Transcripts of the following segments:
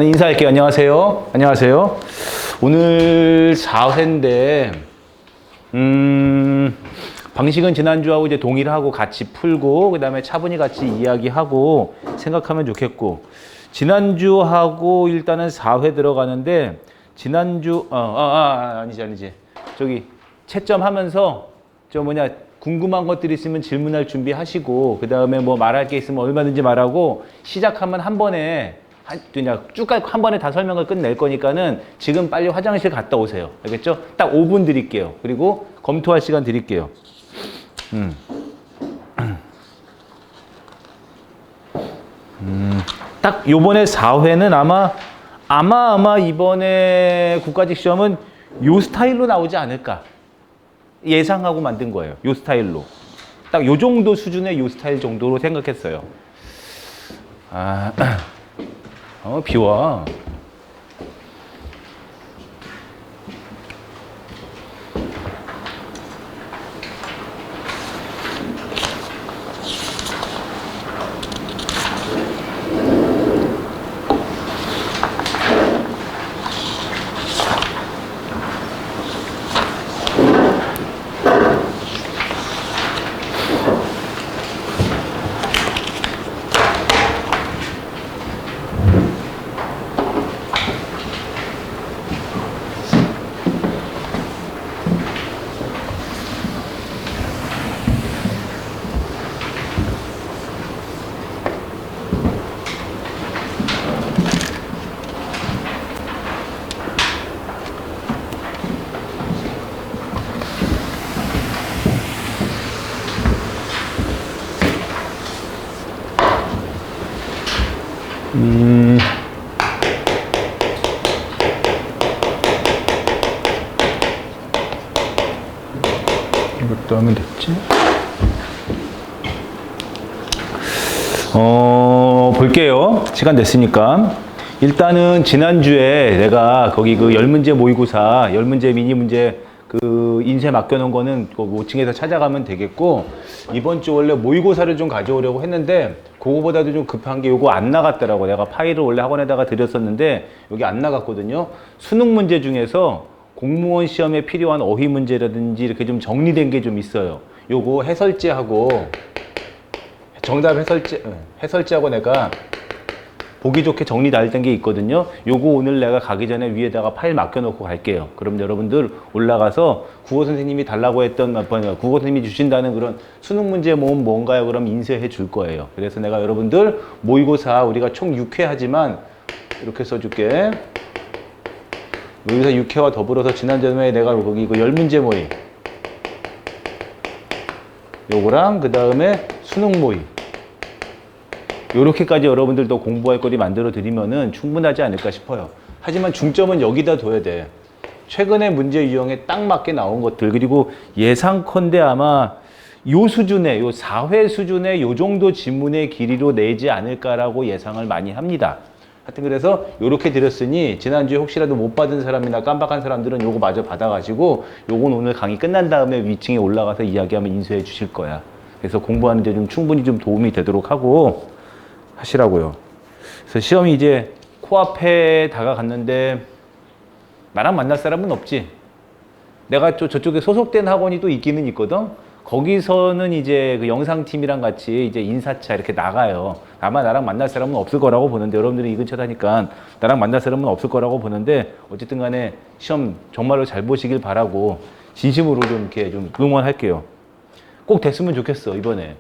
인사할게요. 안녕하세요. 안녕하세요. 오늘 4회인데, 방식은 지난주하고 이제 동일하고 같이 풀고, 그 다음에 차분히 같이 이야기하고 생각하면 좋겠고, 지난주하고 일단은 4회 들어가는데, 지난주, 아니지. 저기, 채점 하면서, 궁금한 것들이 있으면 질문할 준비하시고, 그 다음에 뭐 말할 게 있으면 얼마든지 말하고, 시작하면 한 번에, 그냥 쭉 한 번에 다 설명을 끝낼 거니까는 지금 빨리 화장실 갔다 오세요. 알겠죠? 딱 5분 드릴게요. 그리고 검토할 시간 드릴게요. 딱 요번에 4회는 아마 이번에 국가직 시험은 요 스타일로 나오지 않을까 예상하고 만든 거예요. 요 스타일로. 딱 요 정도 수준의 요 스타일 정도로 생각했어요. 비와. 이것도 하면 됐지? 볼게요. 시간 됐으니까. 일단은 지난주에 내가 거기 그 10문제 모의고사, 10문제 미니 문제 그 인쇄 맡겨놓은 거는 그 5층에서 찾아가면 되겠고, 이번 주 원래 모의고사를 좀 가져오려고 했는데, 그거보다도 좀 급한 게 요거 안 나갔더라고. 내가 파일을 원래 학원에다가 드렸었는데, 여기 안 나갔거든요. 수능 문제 중에서 공무원 시험에 필요한 어휘 문제라든지 이렇게 좀 정리된 게 좀 있어요. 요거 해설지하고, 정답 해설지하고 내가 보기 좋게 정리 다 된 게 있거든요. 요거 오늘 내가 가기 전에 위에다가 파일 맡겨놓고 갈게요. 그럼 여러분들 올라가서 국어 선생님이 달라고 했던, 국어 선생님이 주신다는 그런 수능 문제 모음 뭔가요? 그럼 인쇄해 줄 거예요. 그래서 내가 여러분들 모의고사 우리가 총 6회 하지만 이렇게 써줄게. 모의고사 6회와 더불어서 지난주에 내가 거기 그 10문제 모의 요거랑 그 다음에 수능 모의 요렇게까지 여러분들도 공부할 거리 만들어 드리면은 충분하지 않을까 싶어요. 하지만 중점은 여기다 둬야 돼. 최근에 문제 유형에 딱 맞게 나온 것들, 그리고 예상컨대 아마 요 수준의, 요 4회 수준의 요 정도 지문의 길이로 내지 않을까라고 예상을 많이 합니다. 하여튼 그래서 요렇게 드렸으니 지난주에 혹시라도 못 받은 사람이나 깜빡한 사람들은 요거 마저 받아가지고 요건 오늘 강의 끝난 다음에 위층에 올라가서 이야기하면 인수해 주실 거야. 그래서 공부하는 데 좀 충분히 좀 도움이 되도록 하고 하시라고요. 그래서 시험이 이제 코앞에 다가갔는데 나랑 만날 사람은 없지. 내가 저쪽에 소속된 학원이 또 있기는 있거든. 거기서는 이제 그 영상팀이랑 같이 이제 인사차 이렇게 나가요. 아마 나랑 만날 사람은 없을 거라고 보는데, 여러분들이 이 근처 다니까 나랑 만날 사람은 없을 거라고 보는데, 어쨌든 간에 시험 정말로 잘 보시길 바라고 진심으로 좀 이렇게 좀 응원할게요. 꼭 됐으면 좋겠어, 이번에.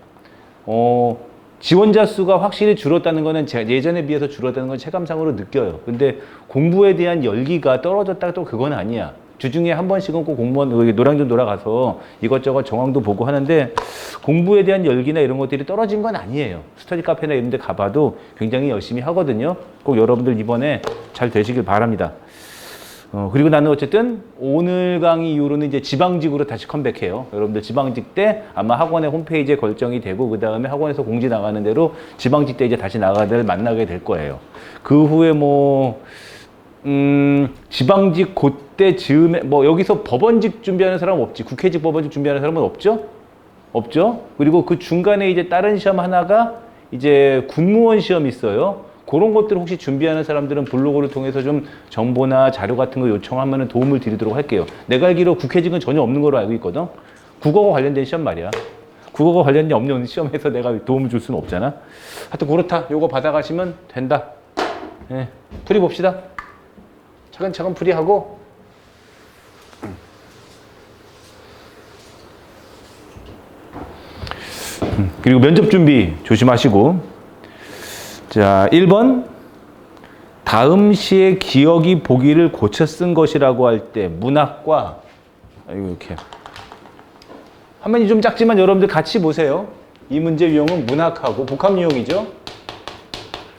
지원자 수가 확실히 줄었다는 거는 예전에 비해서 줄었다는 건 체감상으로 느껴요. 근데 공부에 대한 열기가 떨어졌다 또 그건 아니야. 주중에 한 번씩은 꼭 공무원 노량진 돌아가서 이것저것 정황도 보고 하는데 공부에 대한 열기나 이런 것들이 떨어진 건 아니에요. 스터디 카페나 이런 데 가봐도 굉장히 열심히 하거든요. 꼭 여러분들 이번에 잘 되시길 바랍니다. 그리고 나는 어쨌든 오늘 강의 이후로는 이제 지방직으로 다시 컴백해요. 여러분들 지방직 때 아마 학원의 홈페이지에 결정이 되고, 그 다음에 학원에서 공지 나가는 대로 지방직 때 이제 다시 만나게 될 거예요. 그 후에 지방직 그때 즈음에 여기서 법원직 준비하는 사람 없지. 국회직 법원직 준비하는 사람은 없죠? 없죠? 그리고 그 중간에 이제 다른 시험 하나가 이제 군무원 시험이 있어요. 그런 것들 혹시 준비하는 사람들은 블로그를 통해서 좀 정보나 자료 같은 거 요청하면 도움을 드리도록 할게요. 내가 알기로 국회직은 전혀 없는 걸로 알고 있거든. 국어가 관련된 시험 말이야. 국어가 관련이 없는 시험에서 내가 도움을 줄 수는 없잖아. 하여튼 그렇다. 요거 받아가시면 된다. 예, 풀이 봅시다. 차근차근 풀이하고. 그리고 면접 준비 조심하시고. 자, 1번. 다음 시에 기억이 보기를 고쳐 쓴 것이라고 할 때 문학과, 이렇게. 화면이 좀 작지만 여러분들 같이 보세요. 이 문제 유형은 문학하고 복합 유형이죠.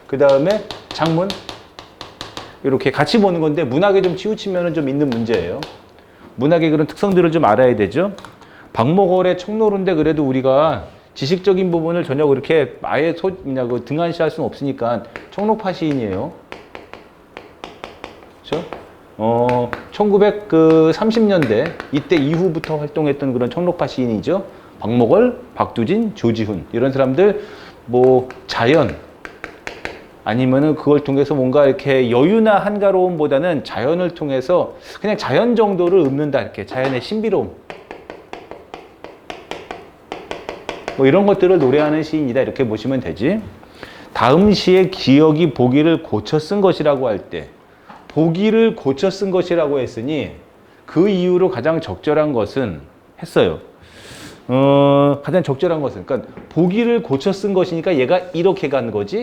그 다음에 작문. 이렇게 같이 보는 건데 문학에 좀 치우치면 좀 있는 문제예요. 문학의 그런 특성들을 좀 알아야 되죠. 박목월의 청로인데 그래도 우리가 지식적인 부분을 전혀 그렇게 아예 등한시할 수는 없으니까 청록파 시인이에요. 그렇죠? 1930년대 이때 이후부터 활동했던 그런 청록파 시인이죠. 박목월, 박두진, 조지훈 이런 사람들 뭐 자연 아니면은 그걸 통해서 뭔가 이렇게 여유나 한가로움보다는 자연을 통해서 그냥 자연 정도를 읊는다 이렇게 자연의 신비로움 뭐 이런 것들을 노래하는 시인이다 이렇게 보시면 되지. 다음 시에 기억이 보기를 고쳐 쓴 것이라고 할 때 보기를 고쳐 쓴 것이라고 했으니 그 이후로 가장 적절한 것은 했어요. 가장 적절한 것은 그러니까 보기를 고쳐 쓴 것이니까 얘가 이렇게 간 거지.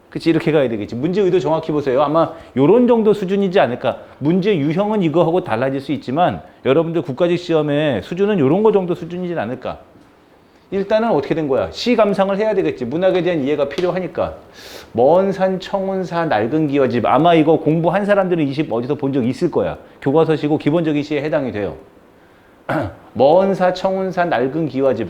그치, 이렇게 가야 되겠지. 문제 의도 정확히 보세요. 아마 요런 정도 수준이지 않을까. 문제 유형은 이거하고 달라질 수 있지만 여러분들 국가직 시험의 수준은 요런 거 정도 수준이진 않을까. 일단은 어떻게 된 거야? 시 감상을 해야 되겠지. 문학에 대한 이해가 필요하니까. 먼 산 청운사 낡은 기와집. 아마 이거 공부한 사람들은 이 시 어디서 본 적 있을 거야. 교과서시고 기본적인 시에 해당이 돼요. 먼 사 청운사 낡은 기와집.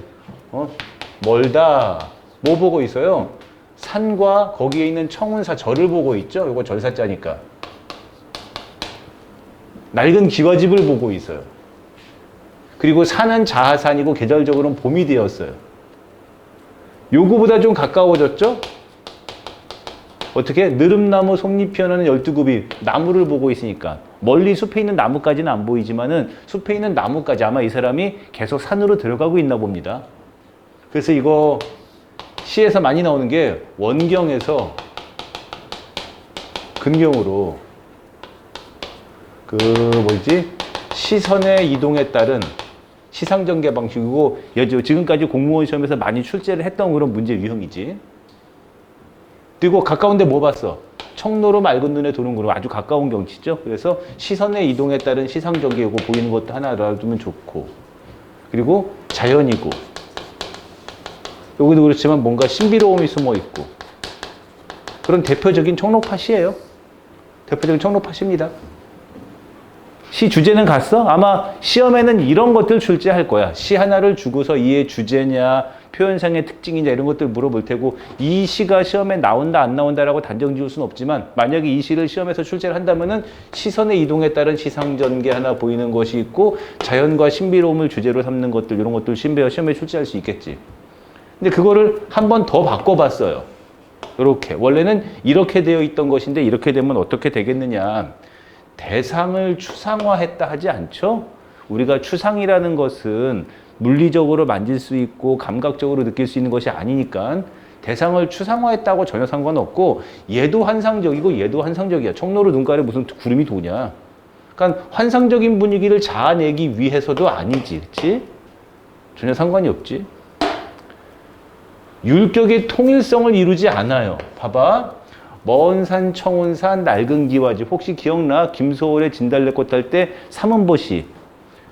멀다. 뭐 보고 있어요? 산과 거기에 있는 청운사 절을 보고 있죠. 이거 절사자니까. 낡은 기와집을 보고 있어요. 그리고 산은 자하산이고 계절적으로는 봄이 되었어요. 요거보다 좀 가까워졌죠? 어떻게? 느릅나무 속잎 피어나는 12굽이 나무를 보고 있으니까 멀리 숲에 있는 나무까지는 안 보이지만은 숲에 있는 나무까지 아마 이 사람이 계속 산으로 들어가고 있나 봅니다. 그래서 이거 시에서 많이 나오는 게 원경에서 근경으로 시선의 이동에 따른 시상전개 방식이고 지금까지 공무원 시험에서 많이 출제를 했던 그런 문제 유형이지. 그리고 가까운데 뭐 봤어? 청로로 맑은 눈에 도는 구름. 아주 가까운 경치죠. 그래서 시선의 이동에 따른 시상전개이고 보이는 것도 하나 알아두면 좋고. 그리고 자연이고. 여기도 그렇지만 뭔가 신비로움이 숨어 있고. 그런 대표적인 청록파 시예요. 대표적인 청록파 시입니다. 시 주제는 갔어? 아마 시험에는 이런 것들 출제할 거야. 시 하나를 주고서 이의 주제냐, 표현상의 특징이냐 이런 것들 물어볼 테고 이 시가 시험에 나온다 안 나온다라고 단정 지을 수는 없지만 만약에 이 시를 시험에서 출제를 한다면은 시선의 이동에 따른 시상전개 하나 보이는 것이 있고 자연과 신비로움을 주제로 삼는 것들 이런 것들 시험에 출제할 수 있겠지. 근데 그거를 한 번 더 바꿔봤어요. 이렇게 원래는 이렇게 되어 있던 것인데 이렇게 되면 어떻게 되겠느냐. 대상을 추상화했다 하지 않죠? 우리가 추상이라는 것은 물리적으로 만질 수 있고 감각적으로 느낄 수 있는 것이 아니니까 대상을 추상화했다고 전혀 상관없고 얘도 환상적이고 얘도 환상적이야. 청로로 눈가에 무슨 구름이 도냐. 그러니까 환상적인 분위기를 자아내기 위해서도 아니지. 그렇지? 전혀 상관이 없지. 율격의 통일성을 이루지 않아요. 봐봐. 먼 산 청운산 낡은 기와집. 혹시 기억나? 김소월의 진달래꽃 할 때 삼음보시.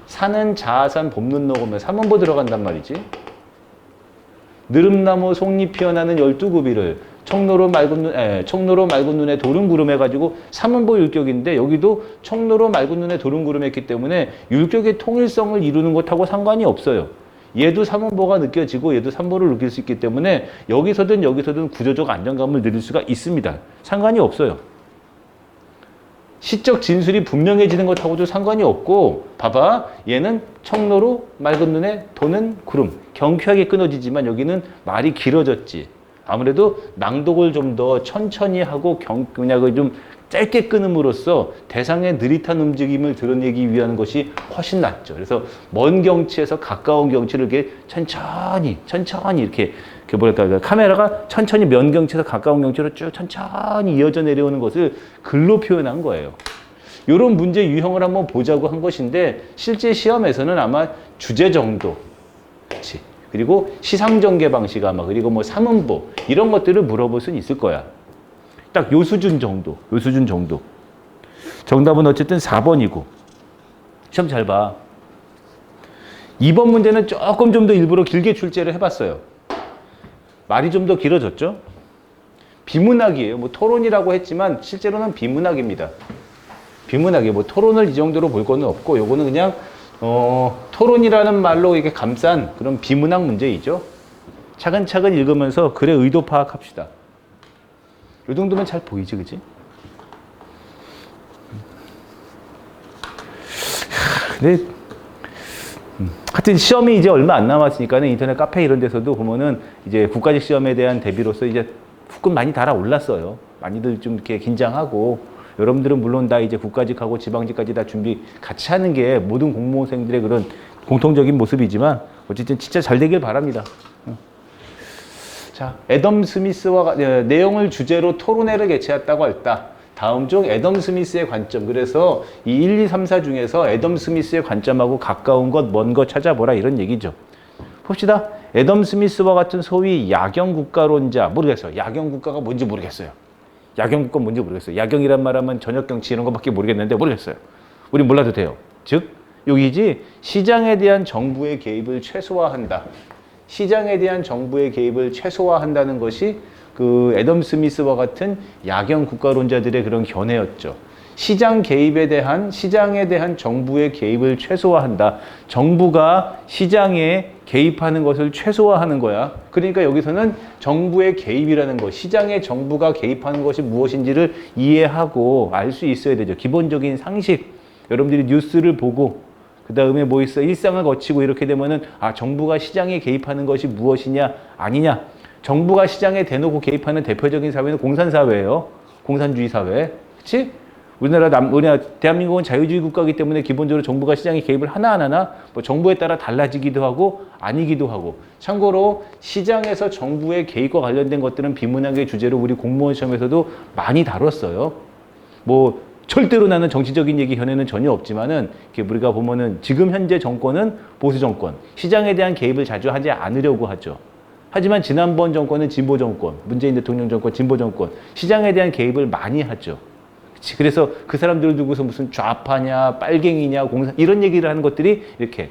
산은 자하산 봄눈 녹으면 삼음보 들어간단 말이지. 느릅나무 속잎 피어나는 12구비를 청로로 맑은 눈에 도른구름 해가지고 삼음보 율격인데 여기도 청로로 맑은 눈에 도른구름 했기 때문에 율격의 통일성을 이루는 것하고 상관이 없어요. 얘도 삼음보가 느껴지고 얘도 삼보를 느낄 수 있기 때문에 여기서든 구조적 안정감을 누릴 수가 있습니다. 상관이 없어요. 시적 진술이 분명해지는 것하고도 상관이 없고 봐봐. 얘는 청로로 맑은 눈에 도는 구름. 경쾌하게 끊어지지만 여기는 말이 길어졌지. 아무래도 낭독을 좀 더 천천히 하고 그냥 좀 짧게 끊음으로써 대상의 느릿한 움직임을 드러내기 위한 것이 훨씬 낫죠. 그래서 먼 경치에서 가까운 경치를 이렇게 천천히 이렇게 뭐랄까 카메라가 천천히 먼 경치에서 가까운 경치로 쭉 천천히 이어져 내려오는 것을 글로 표현한 거예요. 이런 문제 유형을 한번 보자고 한 것인데 실제 시험에서는 아마 주제 정도, 그렇지. 그리고 시상 전개 방식 아마 그리고 뭐 사문보 이런 것들을 물어볼 수는 있을 거야. 딱 요 수준 정도. 정답은 어쨌든 4번이고. 시험 잘 봐. 2번 문제는 조금 좀 더 일부러 길게 출제를 해봤어요. 말이 좀 더 길어졌죠? 비문학이에요. 뭐 토론이라고 했지만 실제로는 비문학입니다. 비문학이에요. 뭐 토론을 이 정도로 볼 거는 없고 요거는 그냥 토론이라는 말로 이렇게 감싼 그런 비문학 문제이죠. 차근차근 읽으면서 글의 의도 파악합시다. 이 정도면 잘 보이지, 그지? 근데 하여튼 시험이 이제 얼마 안 남았으니까는 인터넷 카페 이런 데서도 보면은 이제 국가직 시험에 대한 대비로서 이제 후끈 많이 달아올랐어요. 많이들 좀 이렇게 긴장하고 여러분들은 물론 다 이제 국가직하고 지방직까지 다 준비 같이 하는 게 모든 공무원생들의 그런 공통적인 모습이지만 어쨌든 진짜 잘 되길 바랍니다. 자, 애덤 스미스와 내용을 주제로 토론회를 개최했다고 했다. 다음 중 애덤 스미스의 관점. 그래서 이 1, 2, 3, 4 중에서 애덤 스미스의 관점하고 가까운 것, 먼 것 찾아보라 이런 얘기죠. 봅시다. 애덤 스미스와 같은 소위 야경 국가론자. 모르겠어요. 야경 국가가 뭔지 모르겠어요. 야경 국가 뭔지 모르겠어요. 야경이란 말하면 저녁 경치 이런 것밖에 모르겠는데 모르겠어요. 우리 몰라도 돼요. 즉 여기지 시장에 대한 정부의 개입을 최소화한다. 시장에 대한 정부의 개입을 최소화한다는 것이 그 애덤 스미스와 같은 야경 국가론자들의 그런 견해였죠. 시장에 대한 정부의 개입을 최소화한다. 정부가 시장에 개입하는 것을 최소화하는 거야. 그러니까 여기서는 정부의 개입이라는 것, 시장에 정부가 개입하는 것이 무엇인지를 이해하고 알 수 있어야 되죠. 기본적인 상식. 여러분들이 뉴스를 보고 그 다음에 뭐 있어? 일상을 거치고 이렇게 되면은 정부가 시장에 개입하는 것이 무엇이냐 아니냐. 정부가 시장에 대놓고 개입하는 대표적인 사회는 공산사회예요. 공산주의 사회. 그치? 우리나라 대한민국은 자유주의 국가이기 때문에 기본적으로 정부가 시장에 개입을 하나 안 하나 뭐 정부에 따라 달라지기도 하고 아니기도 하고. 참고로 시장에서 정부의 개입과 관련된 것들은 비문학의 주제로 우리 공무원 시험에서도 많이 다뤘어요. 뭐 절대로 나는 정치적인 얘기 견해는 전혀 없지만은 우리가 보면은 지금 현재 정권은 보수 정권, 시장에 대한 개입을 자주 하지 않으려고 하죠. 하지만 지난번 정권은 진보 정권, 문재인 대통령 정권, 진보 정권, 시장에 대한 개입을 많이 하죠. 그래서 그 사람들을 두고서 무슨 좌파냐, 빨갱이냐, 공산 이런 얘기를 하는 것들이 이렇게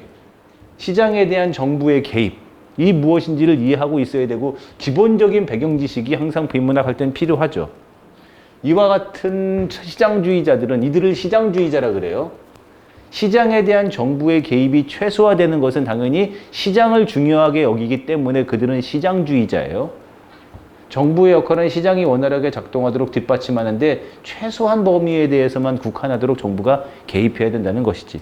시장에 대한 정부의 개입, 이 무엇인지를 이해하고 있어야 되고 기본적인 배경 지식이 항상 비문학 할 땐 필요하죠. 이와 같은 시장주의자들은 이들을 시장주의자라 그래요. 시장에 대한 정부의 개입이 최소화되는 것은 당연히 시장을 중요하게 여기기 때문에 그들은 시장주의자예요. 정부의 역할은 시장이 원활하게 작동하도록 뒷받침하는데 최소한 범위에 대해서만 국한하도록 정부가 개입해야 된다는 것이지.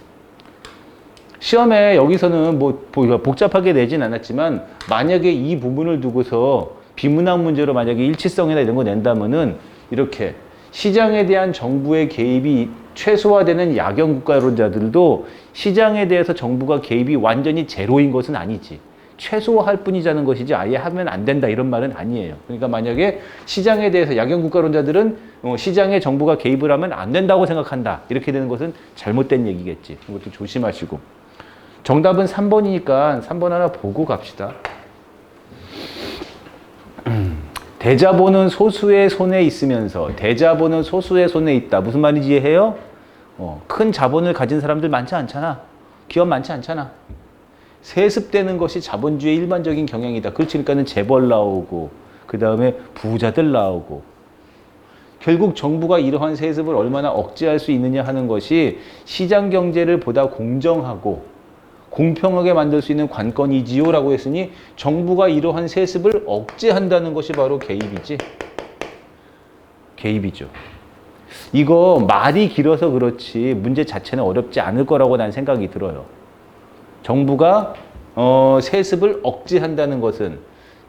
시험에 여기서는 뭐 복잡하게 내진 않았지만 만약에 이 부분을 두고서 비문학 문제로 만약에 일치성이나 이런 거 낸다면은 이렇게 시장에 대한 정부의 개입이 최소화되는 야경 국가론자들도 시장에 대해서 정부가 개입이 완전히 제로인 것은 아니지. 최소화할 뿐이자는 것이지 아예 하면 안 된다 이런 말은 아니에요. 그러니까 만약에 시장에 대해서 야경 국가론자들은 시장에 정부가 개입을 하면 안 된다고 생각한다. 이렇게 되는 것은 잘못된 얘기겠지. 이것도 조심하시고. 정답은 3번이니까 3번 하나 보고 갑시다. 대자본은 소수의 손에 있으면서 대자본은 소수의 손에 있다. 무슨 말인지 이해해요? 큰 자본을 가진 사람들 많지 않잖아. 기업 많지 않잖아. 세습되는 것이 자본주의의 일반적인 경향이다. 그러니까는 재벌 나오고 그 다음에 부자들 나오고 결국 정부가 이러한 세습을 얼마나 억제할 수 있느냐 하는 것이 시장 경제를 보다 공정하고 공평하게 만들 수 있는 관건이지요 라고 했으니 정부가 이러한 세습을 억제한다는 것이 바로 개입이지. 개입이죠. 이거 말이 길어서 그렇지 문제 자체는 어렵지 않을 거라고 난 생각이 들어요. 정부가 세습을 억제한다는 것은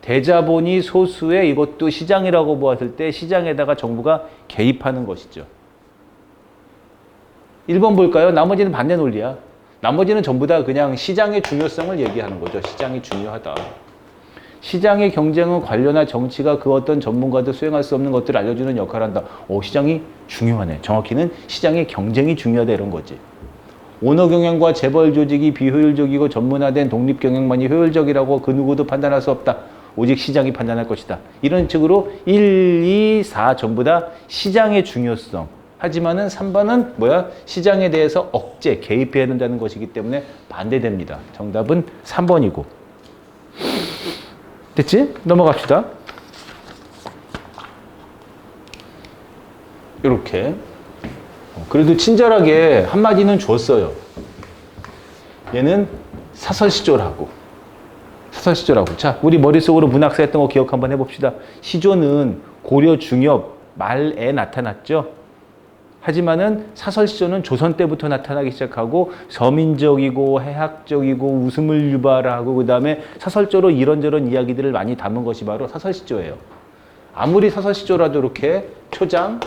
대자본이 소수의 이것도 시장이라고 보았을 때 시장에다가 정부가 개입하는 것이죠. 1번 볼까요? 나머지는 반대 논리야. 나머지는 전부 다 그냥 시장의 중요성을 얘기하는 거죠. 시장이 중요하다. 시장의 경쟁은 관료나 정치가 그 어떤 전문가도 수행할 수 없는 것들을 알려주는 역할을 한다. 시장이 중요하네. 정확히는 시장의 경쟁이 중요하다 이런 거지. 오너 경영과 재벌 조직이 비효율적이고 전문화된 독립 경영만이 효율적이라고 그 누구도 판단할 수 없다. 오직 시장이 판단할 것이다. 이런 식으로 1, 2, 4 전부 다 시장의 중요성. 하지만은 3번은 뭐야? 시장에 대해서 억제, 개입해야 된다는 것이기 때문에 반대됩니다. 정답은 3번이고. 됐지? 넘어갑시다. 이렇게. 그래도 친절하게 한마디는 줬어요. 얘는 사설시조라고. 사설시조라고. 자, 우리 머릿속으로 문학사 했던 거 기억 한번 해봅시다. 시조는 고려 중엽 말에 나타났죠. 하지만은 사설시조는 조선 때부터 나타나기 시작하고 서민적이고 해학적이고 웃음을 유발하고 그 다음에 사설조로 이런저런 이야기들을 많이 담은 것이 바로 사설시조예요. 아무리 사설시조라도 이렇게 초장,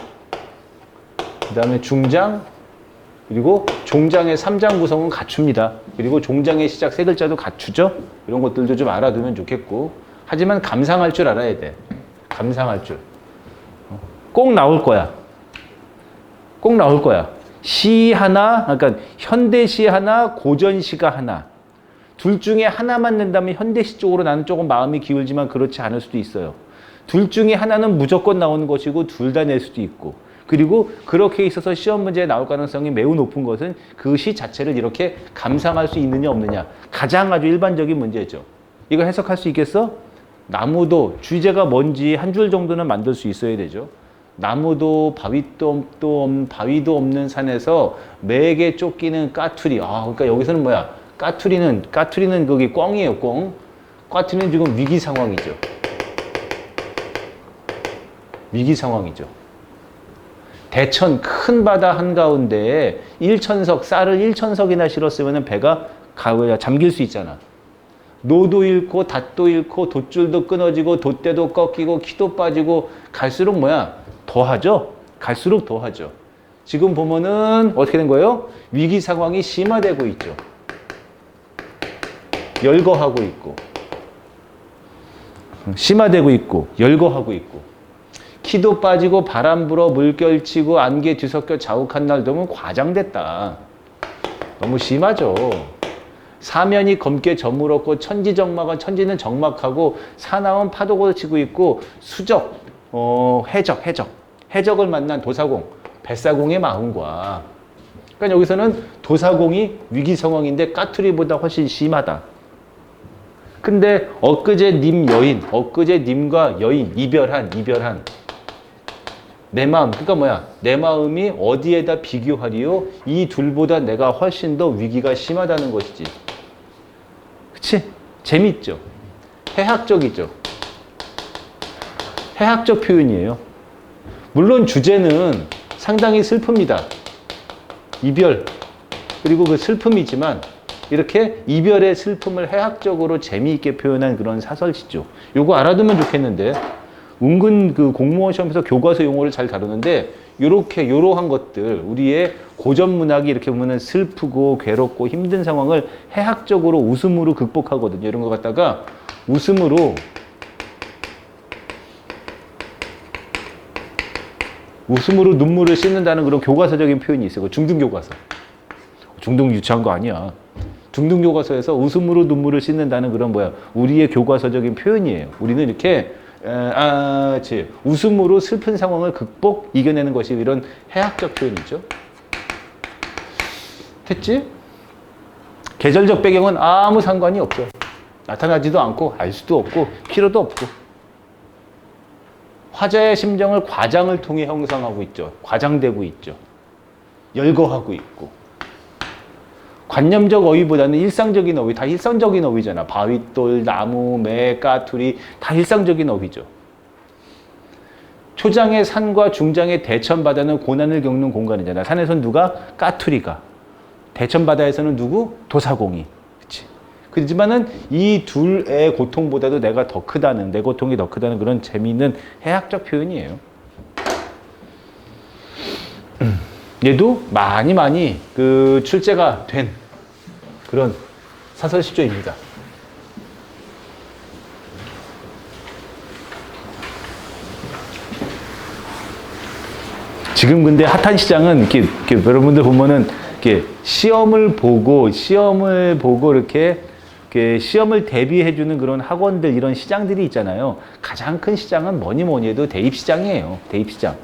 그 다음에 중장, 그리고 종장의 3장 구성은 갖춥니다. 그리고 종장의 시작 세 글자도 갖추죠. 이런 것들도 좀 알아두면 좋겠고. 하지만 감상할 줄 알아야 돼. 감상할 줄. 꼭 나올 거야. 꼭 나올 거야. 시 하나, 그러니까 현대시 하나, 고전시가 하나. 둘 중에 하나만 낸다면 현대시 쪽으로 나는 조금 마음이 기울지만 그렇지 않을 수도 있어요. 둘 중에 하나는 무조건 나오는 것이고 둘 다 낼 수도 있고. 그리고 그렇게 있어서 시험 문제에 나올 가능성이 매우 높은 것은 그 시 자체를 이렇게 감상할 수 있느냐 없느냐. 가장 아주 일반적인 문제죠. 이걸 해석할 수 있겠어? 나무도 주제가 뭔지 한 줄 정도는 만들 수 있어야 되죠. 나무도 바위도 없는 산에서 매게 쫓기는 까투리. 그러니까 여기서는 뭐야? 까투리는 거기 꿩이에요, 꿩. 까투리는 지금 위기 상황이죠. 위기 상황이죠. 대천 큰 바다 한가운데에 1천석, 쌀을 1천석이나 실었으면 배가 잠길 수 있잖아. 노도 잃고 닷도 잃고 돛줄도 끊어지고 돛대도 꺾이고 키도 빠지고 갈수록 뭐야? 더하죠? 갈수록 더하죠. 지금 보면은 어떻게 된 거예요? 위기 상황이 심화되고 있죠. 열거하고 있고. 심화되고 있고, 열거하고 있고. 키도 빠지고 바람 불어 물결 치고 안개 뒤섞여 자욱한 날 너무 과장됐다. 너무 심하죠. 사면이 검게 저물었고 천지는 적막하고 사나운 파도가 치고 있고 수적, 해적을 만난 도사공, 뱃사공의 마음과. 그러니까 여기서는 도사공이 위기 상황인데 까투리보다 훨씬 심하다. 근데 엊그제 님과 여인 이별한 내 마음, 그러니까 뭐야? 내 마음이 어디에다 비교하리요? 이 둘보다 내가 훨씬 더 위기가 심하다는 것이지. 그치? 재밌죠? 해학적이죠? 해학적 표현이에요. 물론 주제는 상당히 슬픕니다. 이별, 그리고 그 슬픔이지만 이렇게 이별의 슬픔을 해학적으로 재미있게 표현한 그런 사설시죠. 요거 알아두면 좋겠는데 은근 그 공무원 시험에서 교과서 용어를 잘 다루는데 요러한 것들 우리의 고전 문학이 이렇게 보면은 슬프고 괴롭고 힘든 상황을 해학적으로 웃음으로 극복하거든요. 이런 거 갖다가 웃음으로 눈물을 씻는다는 그런 교과서적인 표현이 있어요. 중등교과서. 중등 유치한 거 아니야. 중등교과서에서 웃음으로 눈물을 씻는다는 그런 우리의 교과서적인 표현이에요. 우리는 이렇게 웃음으로 슬픈 상황을 이겨내는 것이 이런 해학적 표현이죠. 됐지? 계절적 배경은 아무 상관이 없어요. 나타나지도 않고 알 수도 없고 필요도 없고. 화자의 심정을 과장을 통해 형성하고 있죠. 과장되고 있죠. 열거하고 있고. 관념적 어휘보다는 일상적인 어휘, 다 일상적인 어휘잖아. 바윗돌, 나무, 매, 까투리 다 일상적인 어휘죠. 초장의 산과 중장의 대천바다는 고난을 겪는 공간이잖아. 산에서는 누가? 까투리가. 대천바다에서는 누구? 도사공이. 그치? 그렇지만은 이 둘의 고통보다도 내가 더 크다는, 내 고통이 더 크다는 그런 재미있는 해학적 표현이에요. 얘도 많이 그 출제가 된 그런 사설 시조입니다. 지금 근데 핫한 시장은 이렇게 여러분들 보면은 이렇게 시험을 보고 이렇게 시험을 대비해주는 그런 학원들, 이런 시장들이 있잖아요. 가장 큰 시장은 뭐니 해도 대입시장이에요. 대입시장.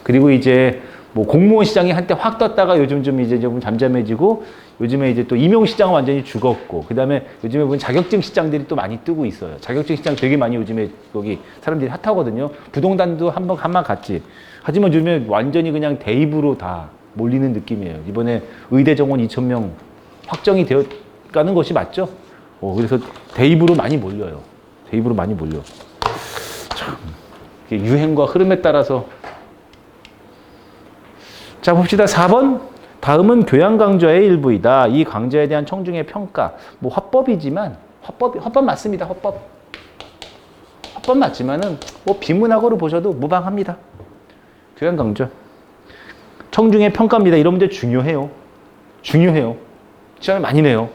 그리고 이제 뭐 공무원 시장이 한때 확 떴다가 요즘 좀 이제 좀 잠잠해지고, 요즘에 이제 또 임용시장은 완전히 죽었고, 그 다음에 요즘에 보면 자격증 시장들이 또 많이 뜨고 있어요. 자격증 시장 되게 많이 요즘에 거기 사람들이 핫하거든요. 부동산도 한번 갔지. 하지만 요즘에 완전히 그냥 대입으로 다 몰리는 느낌이에요. 이번에 의대 정원 2,000명 확정이 되어 가는 것이 맞죠? 그래서 대입으로 많이 몰려요. 대입으로 많이 몰려. 참, 유행과 흐름에 따라서. 자, 봅시다. 4번. 다음은 교양 강좌의 일부이다. 이 강좌에 대한 청중의 평가. 뭐 화법이지만, 화법 맞습니다. 화법 맞지만은 뭐 비문학으로 보셔도 무방합니다. 교양 강좌. 청중의 평가입니다. 이런 문제 중요해요. 시간을 많이 내요.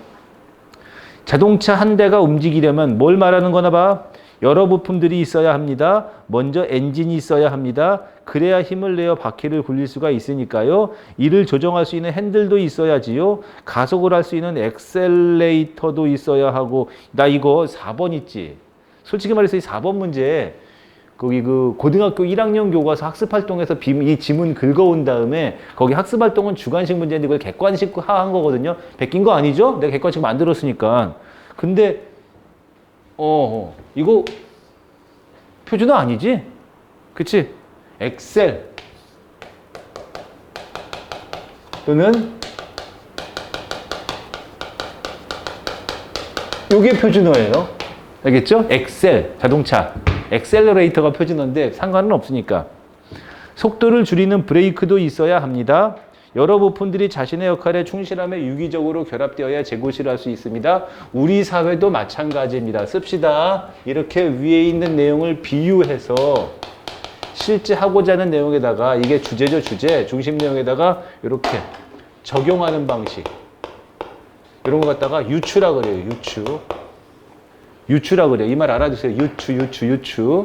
자동차 한 대가 움직이려면 뭘 말하는 거나 봐. 여러 부품들이 있어야 합니다. 먼저 엔진이 있어야 합니다. 그래야 힘을 내어 바퀴를 굴릴 수가 있으니까요. 이를 조정할 수 있는 핸들도 있어야지요. 가속을 할 수 있는 엑셀레이터도 있어야 하고. 나 이거 4번 있지. 솔직히 말해서 이 4번 문제 거기 그 고등학교 1학년 교과서 학습활동에서 이 지문 긁어온 다음에 거기 학습활동은 주관식 문제인데 그걸 객관식화한 거거든요. 베낀 거 아니죠? 내가 객관식 만들었으니까. 근데 이거 표준어 아니지? 그치? 엑셀 또는 요게 표준어예요. 알겠죠? 엑셀, 자동차. 엑셀러레이터가 표준어인데 상관은 없으니까. 속도를 줄이는 브레이크도 있어야 합니다. 여러 부품들이 자신의 역할에 충실하며 유기적으로 결합되어야 재고시를 할 수 있습니다. 우리 사회도 마찬가지입니다. 씁시다. 이렇게 위에 있는 내용을 비유해서 실제 하고자 하는 내용에다가, 이게 주제죠, 주제. 중심 내용에다가 이렇게 적용하는 방식. 이런 거 갖다가 유추라 그래요. 유추라 그래요. 이 말 알아두세요. 유추.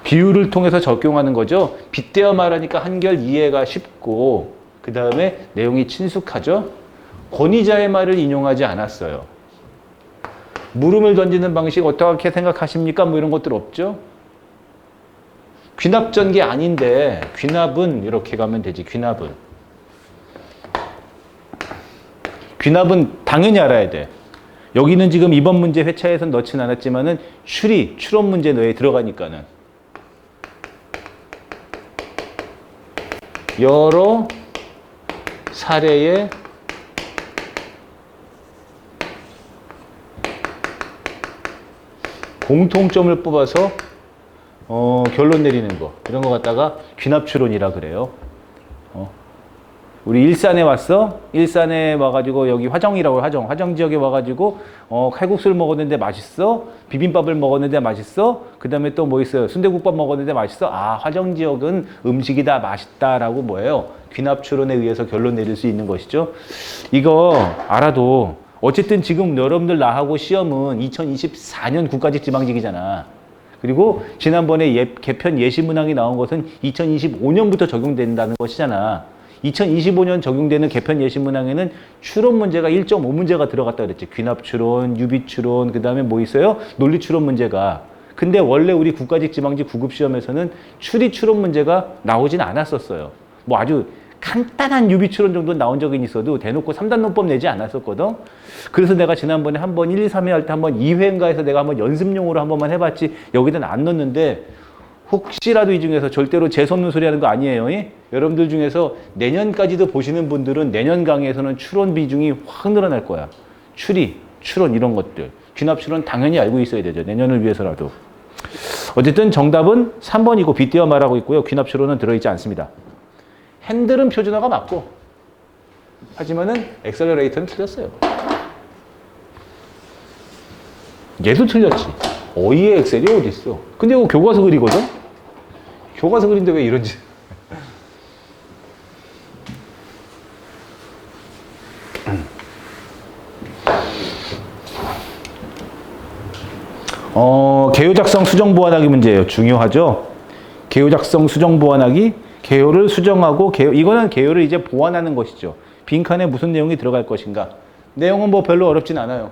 비유를 통해서 적용하는 거죠. 빗대어 말하니까 한결 이해가 쉽고, 그 다음에 내용이 친숙하죠. 권위자의 말을 인용하지 않았어요. 물음을 던지는 방식 어떻게 생각하십니까? 뭐 이런 것들 없죠. 귀납전개 아닌데 귀납은 이렇게 가면 되지. 귀납은 당연히 알아야 돼. 여기는 지금 이번 문제 회차에선 넣진 않았지만은 추론 문제 너에 들어가니까는 여러 사례의 공통점을 뽑아서 결론 내리는 거, 이런 거 갖다가 귀납추론이라 그래요. 우리 일산에 왔어? 일산에 와가지고 여기 화정이라고 화정 지역에 와가지고 칼국수를 먹었는데 맛있어? 비빔밥을 먹었는데 맛있어? 그 다음에 또 뭐 있어요? 순대국밥 먹었는데 맛있어? 아, 화정 지역은 음식이 다 맛있다라고 뭐예요? 귀납추론에 의해서 결론 내릴 수 있는 것이죠. 이거 알아도 어쨌든 지금 여러분들 나하고 시험은 2024년 국가직 지방직이잖아. 그리고 지난번에 개편 예시문항이 나온 것은 2025년부터 적용된다는 것이잖아. 2025년 적용되는 개편 예시문항에는 추론 문제가 1.5문제가 들어갔다 그랬지. 귀납추론, 유비추론, 그 다음에 뭐 있어요? 논리추론 문제가. 근데 원래 우리 국가직 지방직 구급시험에서는 추리추론 문제가 나오진 않았었어요. 뭐 아주 간단한 유비추론 정도 나온 적은 있어도 대놓고 3단 논법 내지 않았었거든. 그래서 내가 지난번에 한번 1, 2, 3회 할 때 한번 2회인가 해서 내가 한번 연습용으로 한 번만 해봤지 여기는 안 넣었는데 혹시라도 이 중에서 절대로 재수없는 소리 하는 거 아니에요. 여러분들 중에서 내년까지도 보시는 분들은 내년 강의에서는 추론 비중이 확 늘어날 거야. 추론 이런 것들. 귀납추론 당연히 알고 있어야 되죠. 내년을 위해서라도. 어쨌든 정답은 3번이고 빗대어 말하고 있고요. 귀납추론은 들어있지 않습니다. 핸들은 표준어가 맞고 하지만은 엑셀러레이터는 틀렸어요. 얘도 틀렸지. 어이의 엑셀이 어딨어. 근데 이거 교과서 글이거든? 교과서 글인데 왜 이런지. 개요 작성 수정 보완하기 문제예요. 중요하죠? 개요 작성 수정 보완하기, 개요를 수정하고, 이거는 개요를 이제 보완하는 것이죠. 빈칸에 무슨 내용이 들어갈 것인가. 내용은 뭐 별로 어렵진 않아요.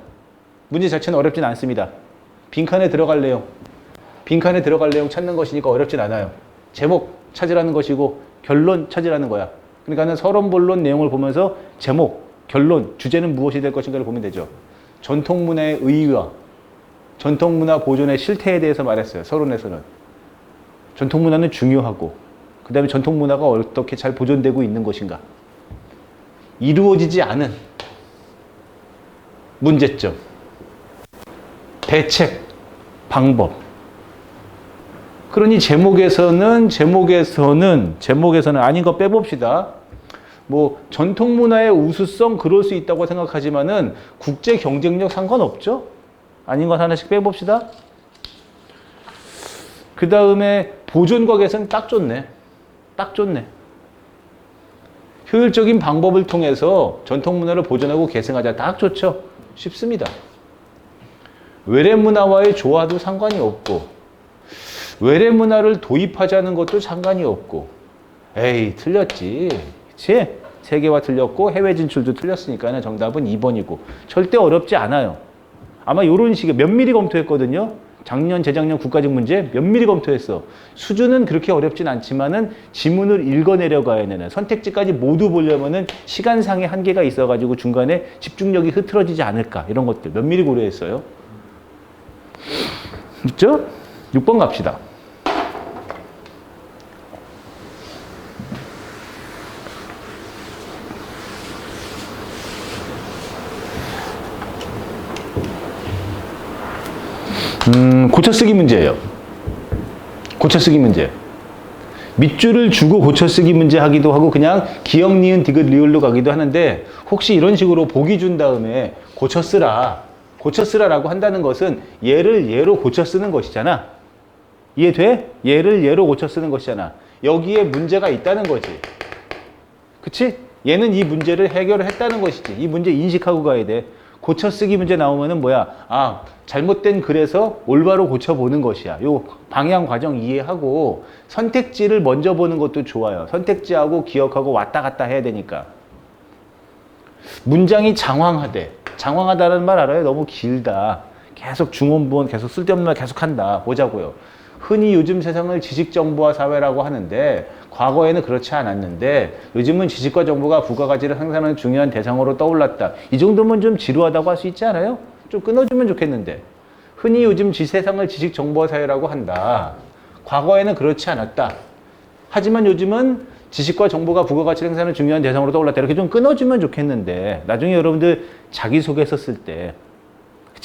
문제 자체는 어렵진 않습니다. 빈칸에 들어갈 내용, 빈칸에 들어갈 내용 찾는 것이니까 어렵진 않아요. 제목 찾으라는 것이고 결론 찾으라는 거야. 그러니까는 서론, 본론 내용을 보면서 제목, 결론, 주제는 무엇이 될 것인가를 보면 되죠. 전통문화의 의의와 전통문화 보존의 실태에 대해서 말했어요. 서론에서는. 전통문화는 중요하고 그 다음에 전통문화가 어떻게 잘 보존되고 있는 것인가. 이루어지지 않은 문제점, 대책, 방법. 그러니 제목에서는 아닌 거 빼봅시다. 뭐 전통문화의 우수성 그럴 수 있다고 생각하지만은 국제 경쟁력 상관없죠. 아닌 것 하나씩 빼봅시다. 그 다음에 보존과 개선 딱 좋네. 딱 좋네. 효율적인 방법을 통해서 전통문화를 보존하고 계승하자. 딱 좋죠. 쉽습니다. 외래문화와의 조화도 상관이 없고 외래문화를 도입하자는 것도 상관이 없고. 에이, 틀렸지. 그치? 세계화 틀렸고 해외 진출도 틀렸으니까 정답은 2번이고 절대 어렵지 않아요. 아마 이런 식의 면밀히 검토했거든요. 작년, 재작년 국가적 문제 면밀히 검토했어. 수준은 그렇게 어렵진 않지만은 지문을 읽어내려가야 되는 선택지까지 모두 보려면은 시간상의 한계가 있어가지고 중간에 집중력이 흐트러지지 않을까 이런 것들 면밀히 고려했어요. 있죠? 6번 갑시다. 고쳐쓰기 문제예요. 고쳐쓰기 문제. 밑줄을 주고 고쳐쓰기 문제 하기도 하고 그냥 기역, 니은, 디귿, 리을로 가기도 하는데 혹시 이런 식으로 보기 준 다음에 고쳐쓰라라고 한다는 것은 얘를 얘로 고쳐쓰는 것이잖아. 이해돼? 얘를 얘로 고쳐쓰는 것이잖아. 여기에 문제가 있다는 거지. 그치? 얘는 이 문제를 해결을 했다는 것이지. 이 문제 인식하고 가야 돼. 고쳐쓰기 문제 나오면은 뭐야? 아, 잘못된 글에서 올바로 고쳐보는 것이야. 요 방향 과정 이해하고 선택지를 먼저 보는 것도 좋아요. 선택지하고 기억하고 왔다 갔다 해야 되니까. 문장이 장황하대. 장황하다는 말 알아요? 너무 길다. 계속 중원부원 계속 쓸데없는 말 계속 한다. 보자고요. 흔히 요즘 세상을 지식정보화 사회라고 하는데 과거에는 그렇지 않았는데 요즘은 지식과 정보가 부가가치를 상상하는 중요한 대상으로 떠올랐다. 이 정도면 좀 지루하다고 할 수 있지 않아요? 좀 끊어주면 좋겠는데. 흔히 요즘 세상을 지식정보화 사회라고 한다. 과거에는 그렇지 않았다. 하지만 요즘은 지식과 정보가 부가가치를 행사하는 중요한 대상으로 떠올랐다. 이렇게 좀 끊어주면 좋겠는데 나중에 여러분들 자기소개서 쓸 때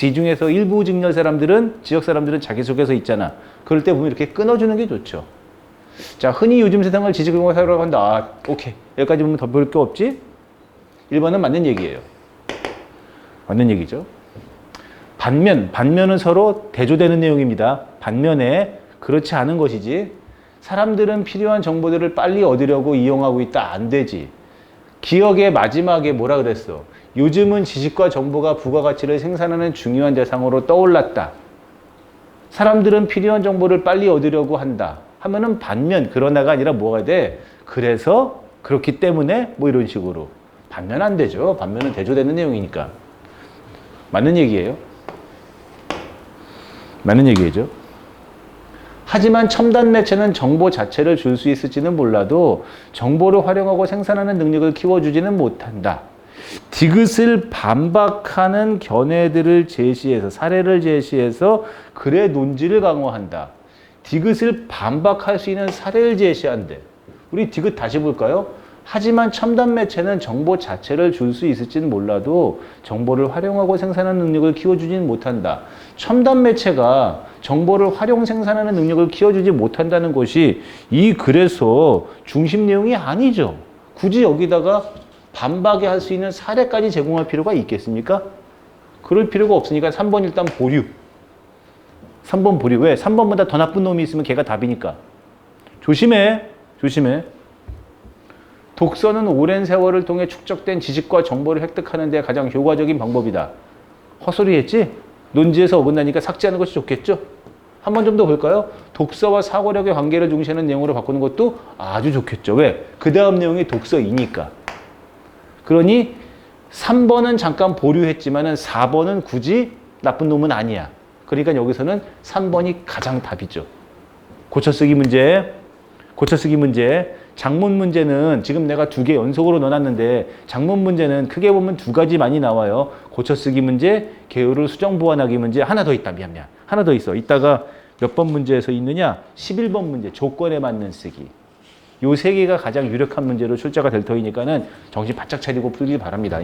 이 중에서 일부 직렬 사람들은 지역 사람들은 자기소개서 있잖아. 그럴 때 보면 이렇게 끊어주는 게 좋죠. 자, 흔히 요즘 세상을 지식정보화 사회라고 한다. 아, 오케이. 여기까지 보면 더 볼 게 없지? 1번은 맞는 얘기예요. 맞는 얘기죠. 반면은 서로 대조되는 내용입니다. 반면에 그렇지 않은 것이지. 사람들은 필요한 정보들을 빨리 얻으려고 이용하고 있다. 안 되지. 기억의 마지막에 뭐라 그랬어? 요즘은 지식과 정보가 부가가치를 생산하는 중요한 대상으로 떠올랐다. 사람들은 필요한 정보를 빨리 얻으려고 한다. 하면은 반면, 그러나가 아니라 뭐가 돼? 그래서, 그렇기 때문에 뭐 이런 식으로. 반면 안 되죠. 반면은 대조되는 내용이니까. 맞는 얘기예요. 맞는 얘기죠. 하지만 첨단 매체는 정보 자체를 줄 수 있을지는 몰라도 정보를 활용하고 생산하는 능력을 키워주지는 못한다. 디귿을 반박하는 견해들을 제시해서 사례를 제시해서 글의 논지를 강화한다. 디귿을 반박할 수 있는 사례를 제시한대. 우리 디귿 다시 볼까요? 하지만 첨단 매체는 정보 자체를 줄 수 있을지는 몰라도 정보를 활용하고 생산하는 능력을 키워주지는 못한다. 첨단 매체가 정보를 활용 생산하는 능력을 키워주지 못한다는 것이 이 글에서 중심 내용이 아니죠. 굳이 여기다가 반박에 할 수 있는 사례까지 제공할 필요가 있겠습니까? 그럴 필요가 없으니까 3번 일단 보류. 3번 보리. 왜? 3번보다 더 나쁜 놈이 있으면 걔가 답이니까. 조심해. 조심해. 독서는 오랜 세월을 통해 축적된 지식과 정보를 획득하는 데 가장 효과적인 방법이다. 헛소리 했지? 논지에서 어긋나니까 삭제하는 것이 좋겠죠? 한 번 좀 더 볼까요? 독서와 사고력의 관계를 중시하는 내용으로 바꾸는 것도 아주 좋겠죠. 왜? 그 다음 내용이 독서이니까. 그러니 3번은 잠깐 보류했지만은 4번은 굳이 나쁜 놈은 아니야. 그러니까 여기서는 3번이 가장 답이죠. 고쳐쓰기 문제. 고쳐쓰기 문제. 작문 문제는 지금 내가 2개 연속으로 넣어놨는데 작문 문제는 크게 보면 2가지 많이 나와요. 고쳐쓰기 문제, 개요를 수정 보완하기 문제. 하나 더 있다. 미안. 하나 더 있어. 이따가 몇 번 문제에서 있느냐? 11번 문제. 조건에 맞는 쓰기. 요 3개가 가장 유력한 문제로 출제가 될 터이니까는 정신 바짝 차리고 풀길 바랍니다.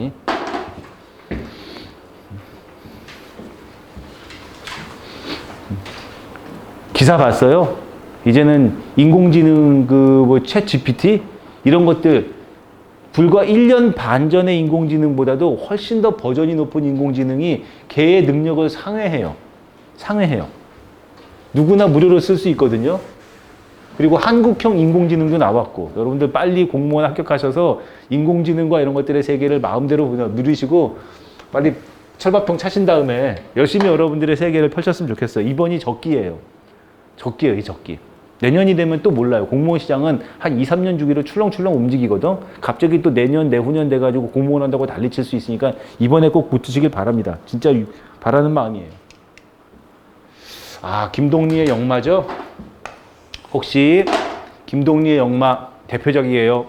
기사 봤어요? 이제는 인공지능 챗 GPT 이런 것들 불과 1년 반 전의 인공지능보다도 훨씬 더 버전이 높은 인공지능이 걔의 능력을 상회해요. 상회해요. 누구나 무료로 쓸 수 있거든요. 그리고 한국형 인공지능도 나왔고 여러분들 빨리 공무원 합격하셔서 인공지능과 이런 것들의 세계를 마음대로 누리시고 빨리 철밥통 차신 다음에 열심히 여러분들의 세계를 펼쳤으면 좋겠어요. 이번이 적기예요. 적기예요. 이 적기. 내년이 되면 또 몰라요. 공무원 시장은 한 2, 3년 주기로 출렁출렁 움직이거든. 갑자기 또 내년, 내후년 돼가지고 공무원 한다고 난리칠 수 있으니까 이번에 꼭 붙으시길 바랍니다. 진짜 바라는 마음이에요. 아, 김동리의 역마죠? 혹시 김동리의 역마 대표작이에요.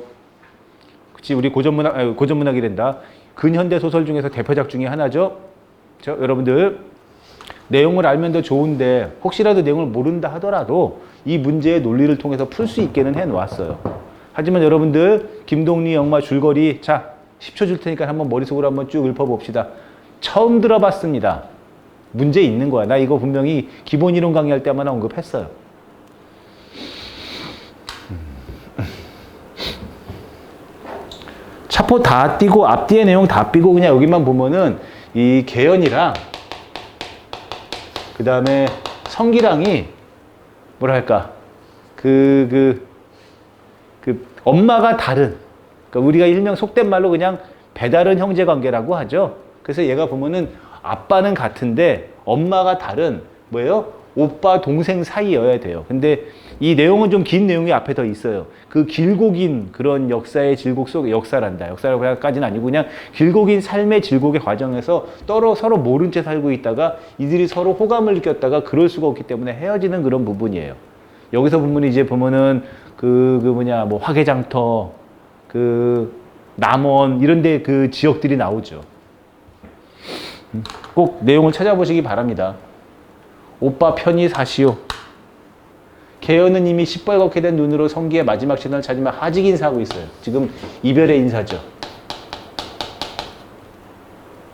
그치, 우리 고전문학이 된다. 근현대 소설 중에서 대표작 중에 하나죠. 여러분들 내용을 알면 더 좋은데 혹시라도 내용을 모른다 하더라도 이 문제의 논리를 통해서 풀 수 있게는 해놓았어요. 하지만 여러분들 김동리 역마 줄거리 자 10초 줄 테니까 한번 머릿속으로 한번 쭉 읊어봅시다. 처음 들어봤습니다. 문제 있는 거야. 나 이거 분명히 기본 이론 강의할 때마다 언급했어요. 차포 다 띄고 앞뒤의 내용 다 띄고 그냥 여기만 보면은 이 개연이랑 그 다음에 성기랑이 뭐랄까 엄마가 다른 그러니까 우리가 일명 속된 말로 그냥 배다른 형제 관계라고 하죠. 그래서 얘가 보면은 아빠는 같은데 엄마가 다른 뭐예요? 오빠 동생 사이여야 돼요. 근데 이 내용은 좀 긴 내용이 앞에 더 있어요. 그 길고 긴 그런 역사의 질곡 속에 역사란다. 역사라고까지는 아니고 그냥 길고 긴 삶의 질곡의 과정에서 서로 모른 채 살고 있다가 이들이 서로 호감을 느꼈다가 그럴 수가 없기 때문에 헤어지는 그런 부분이에요. 여기서 보면 이제 보면은 뭐 화개장터, 남원 이런데 그 지역들이 나오죠. 꼭 내용을 찾아보시기 바랍니다. 오빠 편히 사시오. 개연은 이미 시뻘겋게 된 눈으로 성기의 마지막 신호를 찾으며 하직 인사하고 있어요. 지금 이별의 인사죠.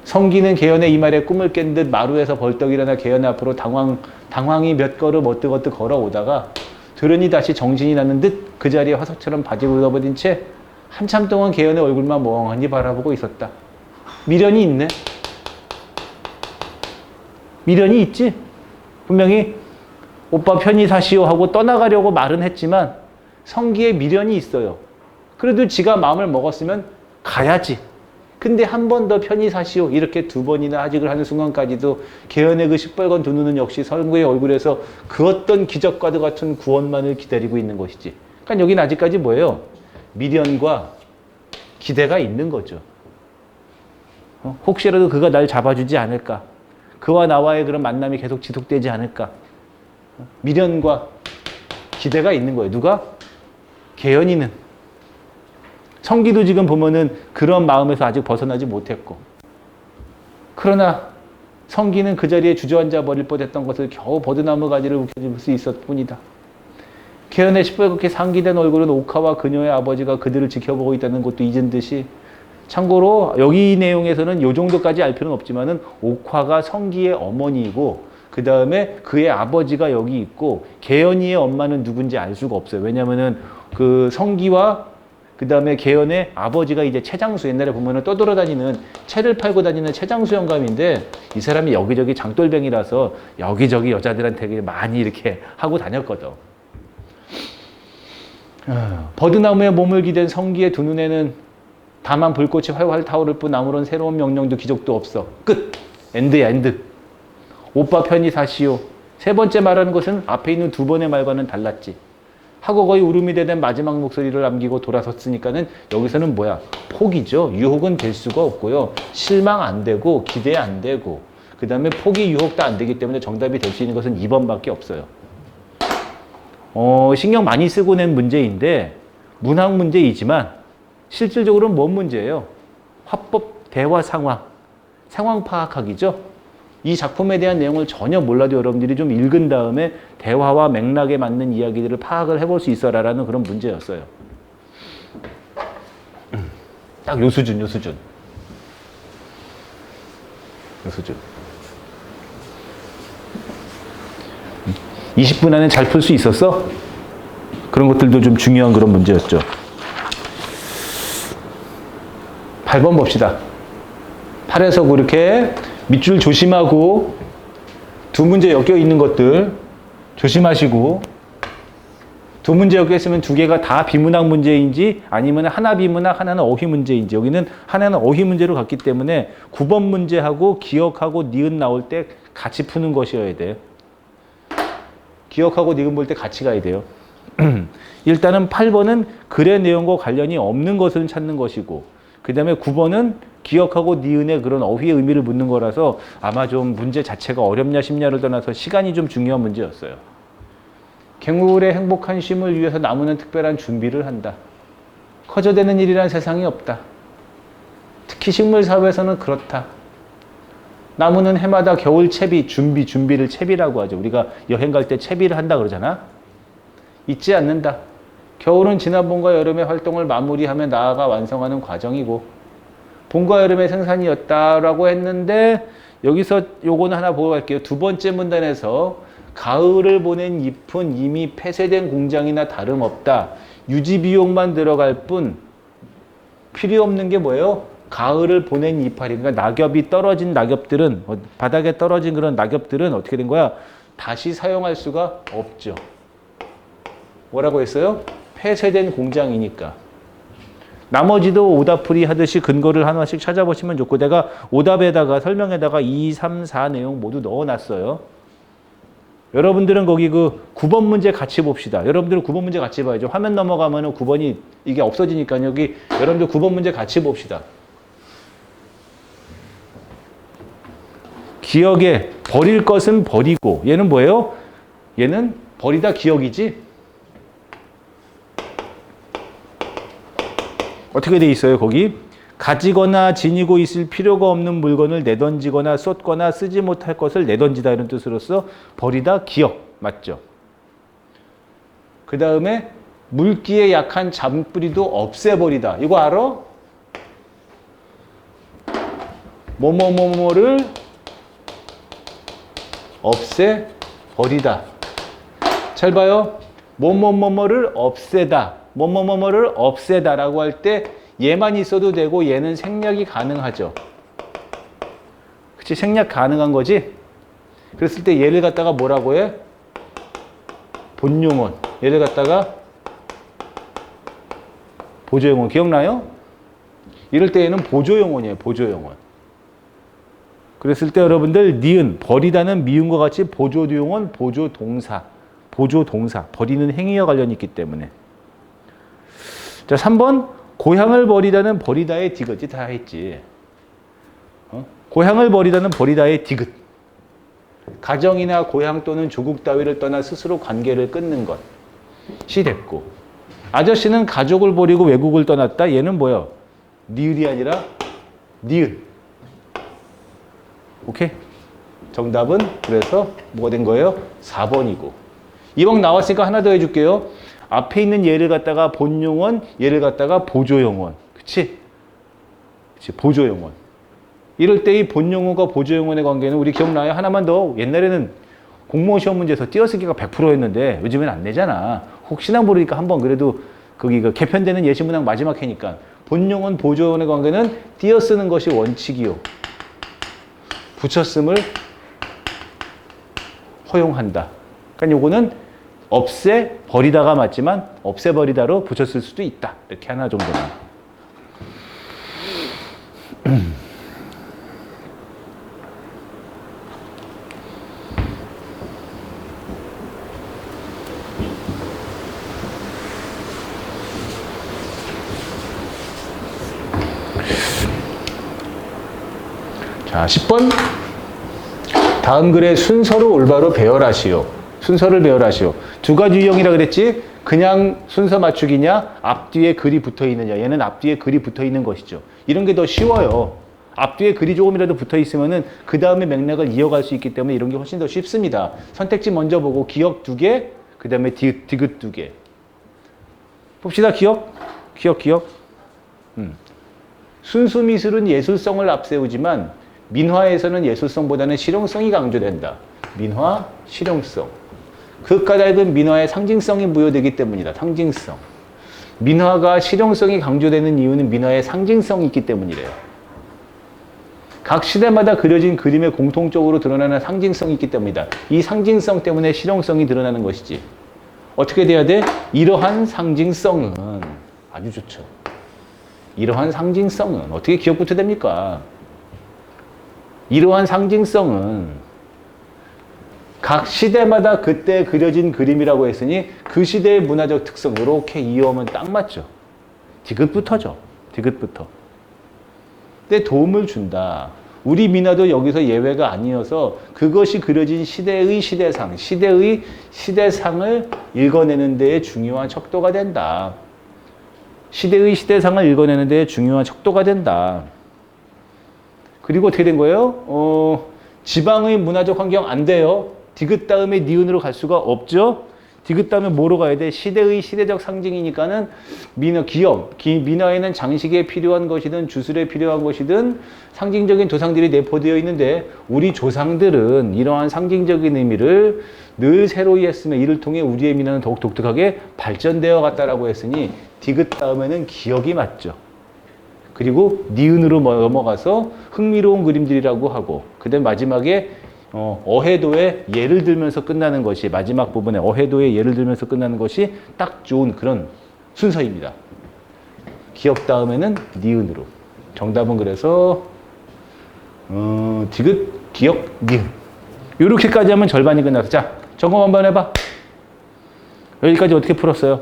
성기는 개연의 이 말에 꿈을 깬 듯 마루에서 벌떡 일어나 개연 앞으로 당황히 몇 걸음 어뜩어뜩 걸어오다가 들으니 다시 정신이 나는 듯 그 자리에 화석처럼 바지 걷어버린 채 한참 동안 개연의 얼굴만 멍하니 바라보고 있었다. 미련이 있네. 미련이 있지? 분명히 오빠 편히 사시오 하고 떠나가려고 말은 했지만 성기에 미련이 있어요. 그래도 지가 마음을 먹었으면 가야지. 근데 한 번 더 편히 사시오 이렇게 2번이나 하직을 하는 순간까지도 개연의 그 시뻘건 두 눈은 역시 성구의 얼굴에서 그 어떤 기적과도 같은 구원만을 기다리고 있는 것이지. 그러니까 여기는 아직까지 뭐예요? 미련과 기대가 있는 거죠. 혹시라도 그가 날 잡아주지 않을까? 그와 나와의 그런 만남이 계속 지속되지 않을까? 미련과 기대가 있는 거예요. 누가? 개연이는. 성기도 지금 보면은 그런 마음에서 아직 벗어나지 못했고. 그러나 성기는 그 자리에 주저앉아 버릴 뻔했던 것을 겨우 버드나무 가지를 움켜쥘 수 있었을 뿐이다. 개연의 시뻘겋게 상기된 얼굴은 옥화와 그녀의 아버지가 그들을 지켜보고 있다는 것도 잊은 듯이 참고로 여기 내용에서는 요 정도까지 알 필요는 없지만은 옥화가 성기의 어머니이고 그 다음에 그의 아버지가 여기 있고 개연이의 엄마는 누군지 알 수가 없어요. 왜냐면은 그 성기와 그 다음에 계연의 아버지가 이제 최장수, 옛날에 보면은 떠돌아다니는 채를 팔고 다니는 최장수 영감인데 이 사람이 여기저기 장돌뱅이라서 여기저기 여자들한테 많이 이렇게 하고 다녔거든. 버드나무에 몸을 기댄 성기의 두 눈에는 다만 불꽃이 활활 타오를 뿐 아무런 새로운 명령도 기적도 없어. 끝. 엔드야, 엔드. 오빠 편히 사시오. 세 번째 말하는 것은 앞에 있는 두 번의 말과는 달랐지. 하고 거의 울음이 되는 마지막 목소리를 남기고 돌아섰으니까는 여기서는 뭐야? 포기죠. 유혹은 될 수가 없고요. 실망 안 되고 기대 안 되고 그 다음에 포기 유혹도 안 되기 때문에 정답이 될 수 있는 것은 2번밖에 없어요. 신경 많이 쓰고 낸 문제인데 문학 문제이지만 실질적으로는 뭔 문제예요? 화법, 대화 상황, 상황 파악하기죠. 이 작품에 대한 내용을 전혀 몰라도 여러분들이 좀 읽은 다음에 대화와 맥락에 맞는 이야기들을 파악을 해볼 수 있어라라는 그런 문제였어요. 딱 요 수준, 요 수준. 요 수준. 20분 안에 잘 풀 수 있었어? 그런 것들도 좀 중요한 그런 문제였죠. 8번 봅시다. 8에서 그렇게 밑줄 조심하고 두 문제 엮여 있는 것들 조심하시고 두 문제 엮여 있으면 두 개가 다 비문학 문제인지 아니면 하나 비문학 하나는 어휘 문제인지 여기는 하나는 어휘 문제로 갔기 때문에 9번 문제하고 기억하고 니은 나올 때 같이 푸는 것이어야 돼요. 기억하고 니은 볼 때 같이 가야 돼요. 일단은 8번은 글의 내용과 관련이 없는 것을 찾는 것이고 그 다음에 9번은 기억하고 니은의 그런 어휘의 의미를 묻는 거라서 아마 좀 문제 자체가 어렵냐 쉽냐를 떠나서 시간이 좀 중요한 문제였어요. 갱우의 행복한 쉼을 위해서 나무는 특별한 준비를 한다. 커져대는 일이란 세상이 없다. 특히 식물 사회에서는 그렇다. 나무는 해마다 겨울 채비, 준비를 채비라고 하죠. 우리가 여행 갈 때 채비를 한다 그러잖아. 잊지 않는다. 겨울은 지난 봄과 여름의 활동을 마무리하며 나아가 완성하는 과정이고 봄과 여름의 생산이었다라고 했는데 여기서 요거는 하나 보고 갈게요. 두 번째 문단에서 가을을 보낸 잎은 이미 폐쇄된 공장이나 다름없다. 유지 비용만 들어갈 뿐 필요 없는 게 뭐예요? 가을을 보낸 이파리. 그러니까 낙엽이 떨어진 낙엽들은 바닥에 떨어진 그런 낙엽들은 어떻게 된 거야? 다시 사용할 수가 없죠. 뭐라고 했어요? 폐쇄된 공장이니까. 나머지도 오답풀이 하듯이 근거를 하나씩 찾아보시면 좋고 내가 오답에다가 설명에다가 2, 3, 4 내용 모두 넣어놨어요. 여러분들은 거기 그 9번 문제 같이 봅시다. 여러분들은 9번 문제 같이 봐야죠. 화면 넘어가면은 9번이 이게 없어지니까 여기 여러분들 9번 문제 같이 봅시다. 기억에 버릴 것은 버리고 얘는 뭐예요? 얘는 버리다 기억이지. 어떻게 돼 있어요? 거기 가지거나 지니고 있을 필요가 없는 물건을 내던지거나 쏟거나 쓰지 못할 것을 내던지다 이런 뜻으로서 버리다 기억 맞죠? 그 다음에 물기에 약한 잔뿌리도 없애버리다. 이거 알아? 뭐뭐뭐뭐를 없애버리다. 잘 봐요. 뭐뭐뭐뭐를 없애다. 뭐뭐뭐뭐를 없애다라고 할 때 얘만 있어도 되고 얘는 생략이 가능하죠. 그치? 생략 가능한 거지? 그랬을 때 얘를 갖다가 뭐라고 해? 본용언. 얘를 갖다가 보조용언. 기억나요? 이럴 때 얘는 보조용언이에요. 보조용언. 그랬을 때 여러분들 니은, 버리다는 미음과 같이 보조용언, 보조동사. 보조동사. 버리는 행위와 관련이 있기 때문에. 자, 3번. 고향을 버리다는 버리다의 디귿이 다 했지. 고향을 버리다는 버리다의 디귿. 가정이나 고향 또는 조국 따위를 떠나 스스로 관계를 끊는 것이 됐고. 아저씨는 가족을 버리고 외국을 떠났다. 얘는 뭐야? 니을이 아니라 니은. 오케이? 정답은 그래서 뭐가 된 거예요? 4번이고. 이왕 나왔으니까 하나 더 해줄게요. 앞에 있는 얘를 갖다가 본용언, 얘를 갖다가 보조용언. 그치? 그치, 보조용언. 이럴 때 이 본용어과 보조용언의 관계는 우리 기억나요? 하나만 더. 옛날에는 공무원 시험 문제에서 띄어쓰기가 100%였는데 요즘엔 안 내잖아. 혹시나 모르니까 한번 그래도 거기 그 개편되는 예시문항 마지막 해니까 본용은 보조원의 관계는 띄어쓰는 것이 원칙이요. 붙였음을 허용한다. 그러니까 요거는 없애버리다가 맞지만 없애버리다로 붙였을 수도 있다. 이렇게 하나 정도만. 자, 10번. 다음 글의 순서를 올바로 배열하시오. 순서를 배열하시오. 두 가지 유형이라 그랬지? 그냥 순서 맞추기냐? 앞뒤에 글이 붙어 있느냐? 얘는 앞뒤에 글이 붙어 있는 것이죠. 이런 게 더 쉬워요. 앞뒤에 글이 조금이라도 붙어 있으면은 그 다음에 맥락을 이어갈 수 있기 때문에 이런 게 훨씬 더 쉽습니다. 선택지 먼저 보고 기억 2개, 그 다음에 디귿 2개. 봅시다. 기억. 순수 미술은 예술성을 앞세우지만 민화에서는 예술성보다는 실용성이 강조된다. 민화, 실용성. 그 까닭은 민화의 상징성이 부여되기 때문이다. 상징성. 민화가 실용성이 강조되는 이유는 민화의 상징성이 있기 때문이래요. 각 시대마다 그려진 그림에 공통적으로 드러나는 상징성이 있기 때문이다. 이 상징성 때문에 실용성이 드러나는 것이지. 어떻게 돼야 돼? 이러한 상징성은 아주 좋죠. 이러한 상징성은 어떻게 기억부터 됩니까? 이러한 상징성은 각 시대마다 그때 그려진 그림이라고 했으니 그 시대의 문화적 특성 이렇게 이어오면 딱 맞죠. 디귿부터죠. 디귿부터. 근데 도움을 준다. 우리 민화도 여기서 예외가 아니어서 그것이 그려진 시대의 시대상, 시대의 시대상을 읽어내는 데에 중요한 척도가 된다. 시대의 시대상을 읽어내는 데에 중요한 척도가 된다. 그리고 어떻게 된 거예요? 지방의 문화적 환경 안 돼요. 디귿 다음에 니은으로 갈 수가 없죠. 디귿 다음에 뭐로 가야 돼? 시대의 시대적 상징이니까는 민화, 기업, 민화에는 장식에 필요한 것이든 주술에 필요한 것이든 상징적인 도상들이 내포되어 있는데 우리 조상들은 이러한 상징적인 의미를 늘 새로이 했으며 이를 통해 우리의 민화는 더욱 독특하게 발전되어 갔다라고 했으니 디귿 다음에는 기억이 맞죠. 그리고 니은으로 넘어가서 흥미로운 그림들이라고 하고 그 다음 마지막에 어해도의 예를 들면서 끝나는 것이 마지막 부분에 어해도의 예를 들면서 끝나는 것이 딱 좋은 그런 순서입니다. 기억 다음에는 니은으로. 정답은 그래서 디귿, 기억, 니은. 이렇게까지 하면 절반이 끝났어. 자, 점검 한번 해봐. 여기까지 어떻게 풀었어요?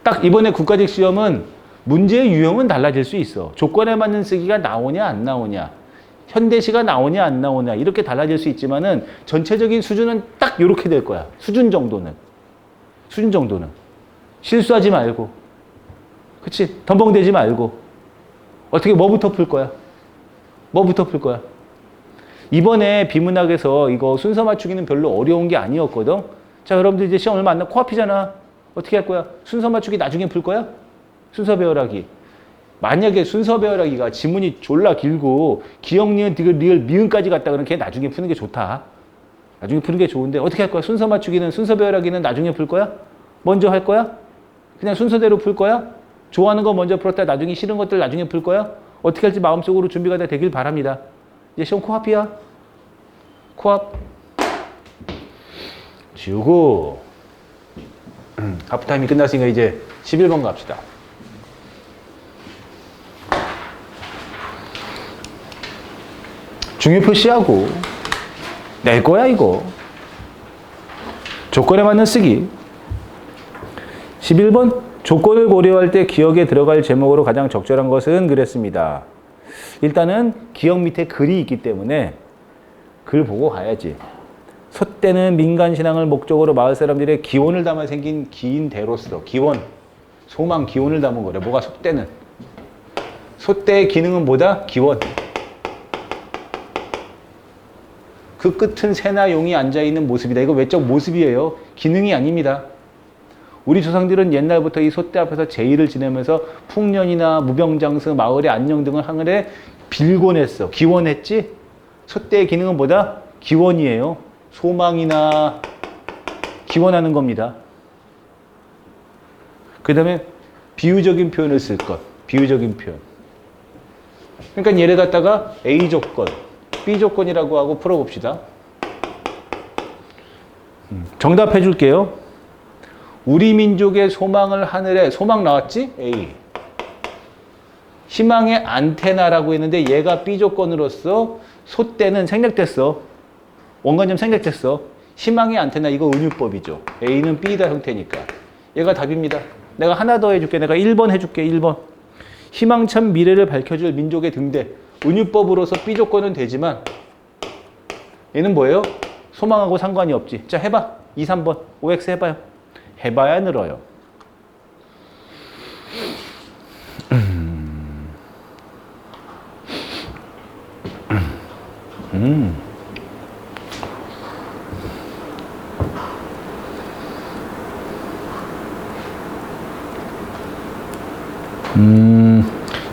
딱 이번에 국가직 시험은 문제의 유형은 달라질 수 있어. 조건에 맞는 쓰기가 나오냐 안 나오냐, 현대시가 나오냐 안 나오냐 이렇게 달라질 수 있지만은 전체적인 수준은 딱 이렇게 될 거야. 수준 정도는 실수하지 말고, 그치? 덤벙대지 말고 어떻게 뭐부터 풀 거야? 이번에 비문학에서 이거 순서 맞추기는 별로 어려운 게 아니었거든. 자, 여러분들 이제 시험 얼마 안 남아 코앞이잖아. 어떻게 할 거야? 순서 맞추기 나중에 풀 거야? 순서 배열하기. 만약에 순서 배열하기가 지문이 졸라 길고 기억, 니은, 디귿, 리을, 미은까지 갔다 그러면 걔 나중에 푸는 게 좋다. 나중에 푸는 게 좋은데 어떻게 할 거야? 순서 맞추기는, 순서 배열하기는 나중에 풀 거야? 먼저 할 거야? 그냥 순서대로 풀 거야? 좋아하는 거 먼저 풀었다 나중에 싫은 것들 나중에 풀 거야? 어떻게 할지 마음속으로 준비가 다 되길 바랍니다. 이제 시험 코앞이야. 코앞. 지우고 하프타임이 끝났으니까 이제 11번 갑시다. 중요 표시하고 낼 거야 이거. 조건에 맞는 쓰기. 11번 조건을 고려할 때 기억에 들어갈 제목으로 가장 적절한 것은 그랬습니다. 일단은 기억 밑에 글이 있기 때문에 글 보고 가야지. 솥대는 민간신앙을 목적으로 마을 사람들의 기원을 담아 생긴 기인대로서 기원, 소망, 기원을 담은 거래. 뭐가 솥대는? 솥대의 기능은 뭐다? 기원. 그 끝은 새나 용이 앉아있는 모습이다. 이거 외적 모습이에요. 기능이 아닙니다. 우리 조상들은 옛날부터 이 솥대 앞에서 제의를 지내면서 풍년이나 무병장수, 마을의 안녕 등을 하늘에 빌곤 했어. 기원했지? 솥대의 기능은 뭐다? 기원이에요. 소망이나 기원하는 겁니다. 그 다음에 비유적인 표현을 쓸 것. 비유적인 표현. 그러니까 얘를 갖다가 A 조건, B 조건이라고 하고 풀어봅시다. 정답 해줄게요. 우리 민족의 소망을 하늘에, 소망 나왔지? A. 희망의 안테나라고 했는데 얘가 B 조건으로서 소대는 생략됐어. 원관점 생략됐어. 희망의 안테나 이거 은유법이죠. A는 B다 형태니까. 얘가 답입니다. 내가 하나 더 해줄게. 내가 1번 해줄게. 1번. 희망찬 미래를 밝혀줄 민족의 등대. 은유법으로서 B 조건은 되지만 얘는 뭐예요? 소망하고 상관이 없지. 자, 해봐. 2, 3번. OX 해봐요. 해봐야 늘어요.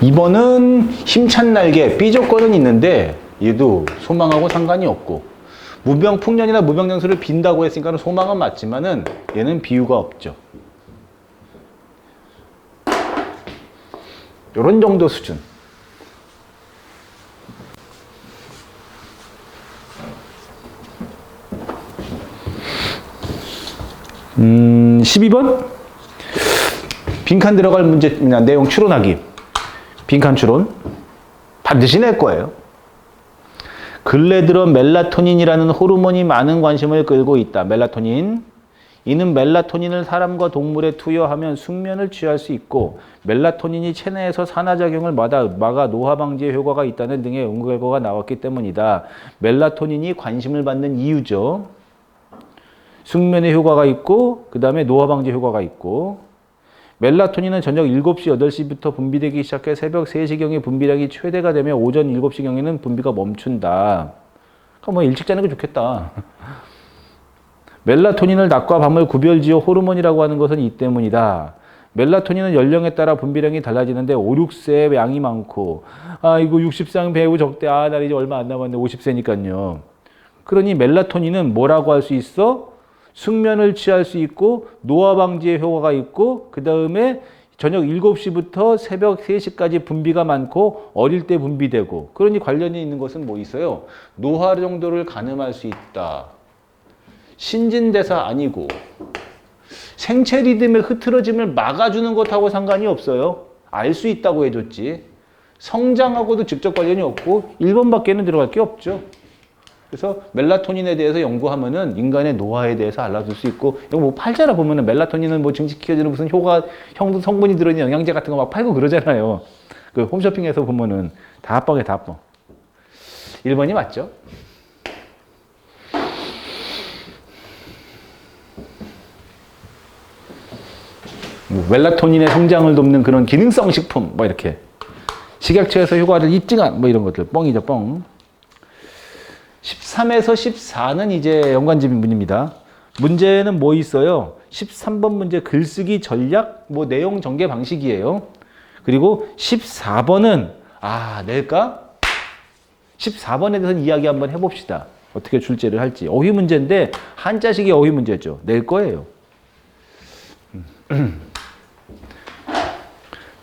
이번은 힘찬 날개, B 조건은 있는데 얘도 소망하고 상관이 없고 무병풍년이나 무병장수를 빈다고 했으니까 소망은 맞지만은 얘는 비유가 없죠. 요런 정도 수준. 12번 빈칸 들어갈 문제입니다. 내용 추론하기. 빈칸 추론 반드시 낼 거예요. 근래 들어 멜라토닌이라는 호르몬이 많은 관심을 끌고 있다. 멜라토닌. 이는 멜라토닌을 사람과 동물에 투여하면 숙면을 취할 수 있고 멜라토닌이 체내에서 산화작용을 막아 노화 방지에 효과가 있다는 등의 연구 결과가 나왔기 때문이다. 멜라토닌이 관심을 받는 이유죠. 숙면에 효과가 있고 그 다음에 노화 방지 효과가 있고 멜라토닌은 저녁 7시, 8시부터 분비되기 시작해 새벽 3시경에 분비량이 최대가 되며 오전 7시경에는 분비가 멈춘다. 그러니까 뭐 일찍 자는 게 좋겠다. 멜라토닌을 낮과 밤을 구별지어 호르몬이라고 하는 것은 이 때문이다. 멜라토닌은 연령에 따라 분비량이 달라지는데 5, 6세 양이 많고 이거 60세 배우 적대. 나 이제 얼마 안 남았네. 50세니까요. 그러니 멜라토닌은 뭐라고 할 수 있어? 숙면을 취할 수 있고 노화 방지에 효과가 있고 그 다음에 저녁 7시부터 새벽 3시까지 분비가 많고 어릴 때 분비되고 그러니 관련이 있는 것은 뭐 있어요? 노화 정도를 가늠할 수 있다. 신진대사 아니고 생체 리듬의 흐트러짐을 막아주는 것하고 상관이 없어요. 알 수 있다고 해줬지. 성장하고도 직접 관련이 없고 1번밖에는 들어갈 게 없죠. 그래서 멜라토닌에 대해서 연구하면은 인간의 노화에 대해서 알아둘 수 있고, 이거 뭐 팔잖아 보면은 멜라토닌은 뭐 증식시켜주는 무슨 성분이 들어있는 영양제 같은 거 막 팔고 그러잖아요. 그 홈쇼핑에서 보면은 다 합방에 다 합방. 1번이 맞죠? 뭐 멜라토닌의 성장을 돕는 그런 기능성 식품, 뭐 이렇게. 식약처에서 효과를 입증한 뭐 이런 것들. 뻥이죠, 뻥. 13에서 14는 이제 연관지문 문입니다. 문제는 뭐 있어요? 13번 문제 글쓰기 전략, 뭐 내용 전개 방식이에요. 그리고 14번은, 낼까? 14번에 대해서 이야기 한번 해봅시다. 어떻게 출제를 할지. 어휘 문제인데, 한자식이 어휘 문제죠. 낼 거예요.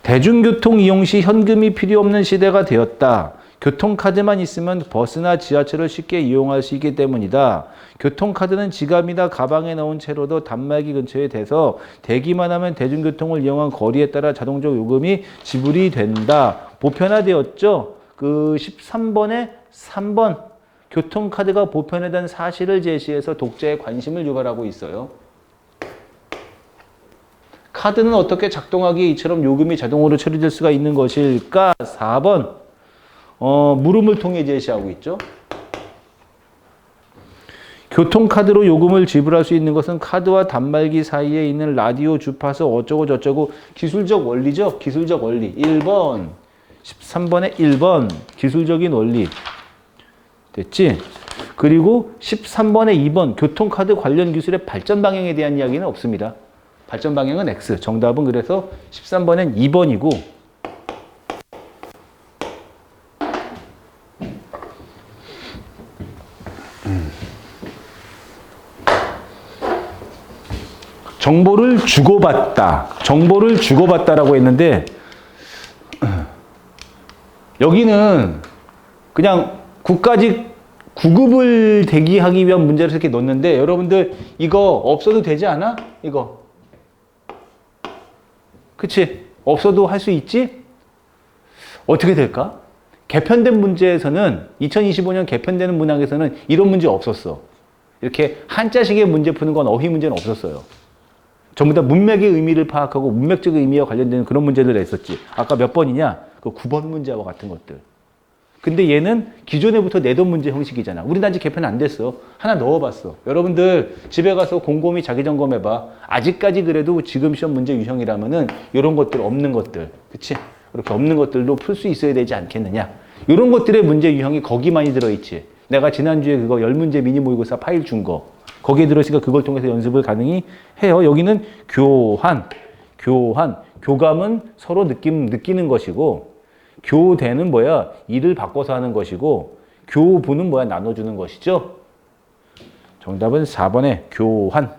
대중교통 이용 시 현금이 필요 없는 시대가 되었다. 교통카드만 있으면 버스나 지하철을 쉽게 이용할 수 있기 때문이다. 교통카드는 지갑이나 가방에 넣은 채로도 단말기 근처에 대서 대기만 하면 대중교통을 이용한 거리에 따라 자동적 요금이 지불이 된다. 보편화되었죠? 그 13번에 3번 교통카드가 보편화된 사실을 제시해서 독자의 관심을 유발하고 있어요. 카드는 어떻게 작동하기에 이처럼 요금이 자동으로 처리될 수가 있는 것일까? 4번 물음을 통해 제시하고 있죠. 교통카드로 요금을 지불할 수 있는 것은 카드와 단말기 사이에 있는 라디오 주파수 어쩌고 저쩌고 기술적 원리죠. 기술적 원리. 1번. 13번에 1번. 기술적인 원리. 됐지? 그리고 13번에 2번. 교통카드 관련 기술의 발전 방향에 대한 이야기는 없습니다. 발전 방향은 X. 정답은 그래서 13번엔 2번이고 정보를 주고받다. 정보를 주고받다라고 했는데 여기는 그냥 국가직 구급을 대기하기 위한 문제를 이렇게 넣었는데 여러분들 이거 없어도 되지 않아? 이거. 그치? 없어도 할 수 있지? 어떻게 될까? 개편된 문제에서는 2025년 개편되는 문항에서는 이런 문제 없었어. 이렇게 한자식의 문제 푸는 건 어휘 문제는 없었어요. 전부 다 문맥의 의미를 파악하고 문맥적 의미와 관련된 그런 문제를 냈었지. 아까 몇 번이냐? 그 9번 문제와 같은 것들. 근데 얘는 기존에부터 내던 문제 형식이잖아. 우리는 아직 개편 안 됐어. 하나 넣어봤어. 여러분들 집에 가서 곰곰이 자기 점검해봐. 아직까지 그래도 지금 시험 문제 유형이라면은 이런 것들 없는 것들. 그치? 이렇게 없는 것들도 풀 수 있어야 되지 않겠느냐. 이런 것들의 문제 유형이 거기 많이 들어있지. 내가 지난주에 그거 10문제 미니 모의고사 파일 준 거. 거기에 들어있으니까 그걸 통해서 연습을 가능히 해요. 여기는 교환. 교감은 서로 느끼는 것이고, 교대는 뭐야? 일을 바꿔서 하는 것이고, 교부는 뭐야? 나눠주는 것이죠. 정답은 4번의 교환.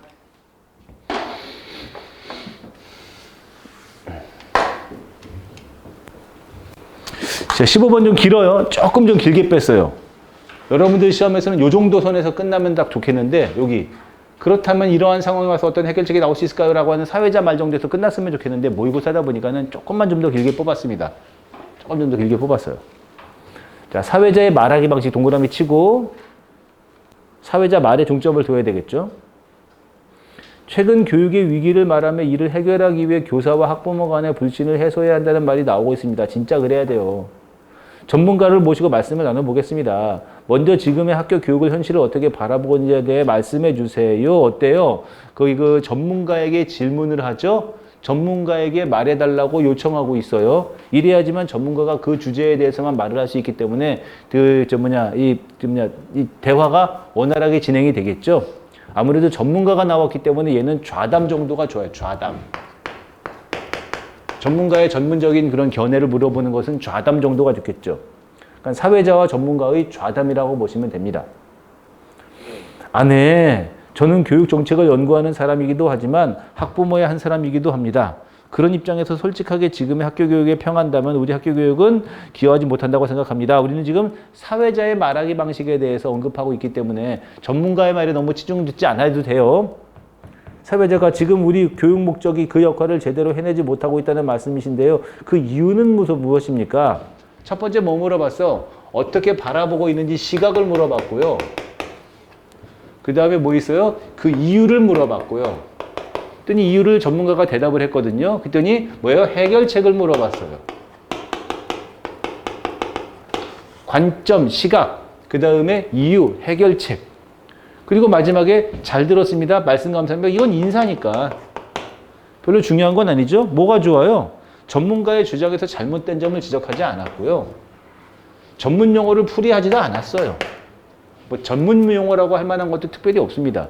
자, 15번 좀 길어요. 조금 좀 길게 뺐어요. 여러분들 시험에서는 요 정도 선에서 끝나면 딱 좋겠는데, 여기. 그렇다면 이러한 상황에 와서 어떤 해결책이 나올 수 있을까요? 라고 하는 사회자 말 정도에서 끝났으면 좋겠는데, 모의고사다 보니까는 조금만 좀 더 길게 뽑았습니다. 조금 좀 더 길게 뽑았어요. 자, 사회자의 말하기 방식 동그라미 치고, 사회자 말에 중점을 둬야 되겠죠? 최근 교육의 위기를 말하며 이를 해결하기 위해 교사와 학부모 간의 불신을 해소해야 한다는 말이 나오고 있습니다. 진짜 그래야 돼요. 전문가를 모시고 말씀을 나눠보겠습니다. 먼저 지금의 학교 교육을 현실을 어떻게 바라보고 있는지에 대해 말씀해 주세요. 어때요? 그 전문가에게 질문을 하죠. 전문가에게 말해달라고 요청하고 있어요. 이래야지만 전문가가 그 주제에 대해서만 말을 할 수 있기 때문에 이 대화가 원활하게 진행이 되겠죠. 아무래도 전문가가 나왔기 때문에 얘는 좌담 정도가 좋아요. 좌담. 전문가의 전문적인 그런 견해를 물어보는 것은 좌담 정도가 좋겠죠. 그러니까 사회자와 전문가의 좌담이라고 보시면 됩니다. 네. 저는 교육 정책을 연구하는 사람이기도 하지만 학부모의 한 사람이기도 합니다. 그런 입장에서 솔직하게 지금의 학교 교육에 평한다면 우리 학교 교육은 기여하지 못한다고 생각합니다. 우리는 지금 사회자의 말하기 방식에 대해서 언급하고 있기 때문에 전문가의 말에 너무 치중 듣지 않아도 돼요. 사회자가 지금 우리 교육 목적이 그 역할을 제대로 해내지 못하고 있다는 말씀이신데요. 그 이유는 무엇입니까? 첫 번째 뭐 물어봤어? 어떻게 바라보고 있는지 시각을 물어봤고요. 그 다음에 뭐 있어요? 그 이유를 물어봤고요. 그랬더니 이유를 전문가가 대답을 했거든요. 그랬더니 뭐예요? 해결책을 물어봤어요. 관점, 시각, 그 다음에 이유, 해결책. 그리고 마지막에 잘 들었습니다. 말씀 감사합니다. 이건 인사니까. 별로 중요한 건 아니죠. 뭐가 좋아요? 전문가의 주장에서 잘못된 점을 지적하지 않았고요. 전문 용어를 풀이하지도 않았어요. 뭐 전문 용어라고 할 만한 것도 특별히 없습니다.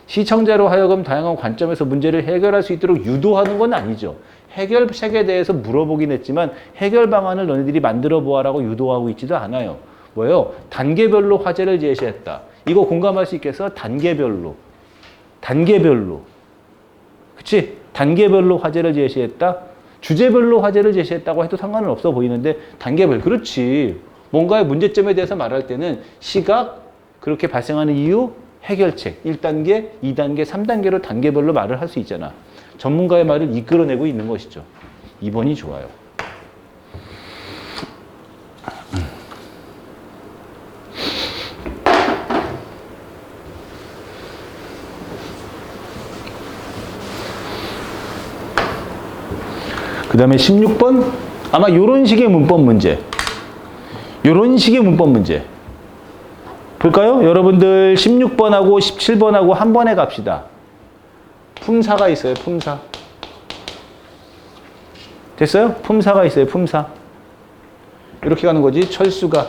시청자로 하여금 다양한 관점에서 문제를 해결할 수 있도록 유도하는 건 아니죠. 해결책에 대해서 물어보긴 했지만 해결 방안을 너희들이 만들어 보아라고 유도하고 있지도 않아요. 뭐예요? 단계별로 화제를 제시했다. 이거 공감할 수 있겠어? 단계별로. 그치? 단계별로 화제를 제시했다? 주제별로 화제를 제시했다고 해도 상관은 없어 보이는데 단계별. 그렇지. 뭔가의 문제점에 대해서 말할 때는 시각, 그렇게 발생하는 이유, 해결책. 1단계, 2단계, 3단계로 단계별로 말을 할 수 있잖아. 전문가의 말을 이끌어내고 있는 것이죠. 2번이 좋아요. 그 다음에 16번 아마 요런 식의 문법 문제 볼까요? 여러분들 16번하고 17번하고 한 번에 갑시다. 품사가 있어요. 품사 됐어요? 품사가 있어요. 품사 이렇게 가는 거지. 철수가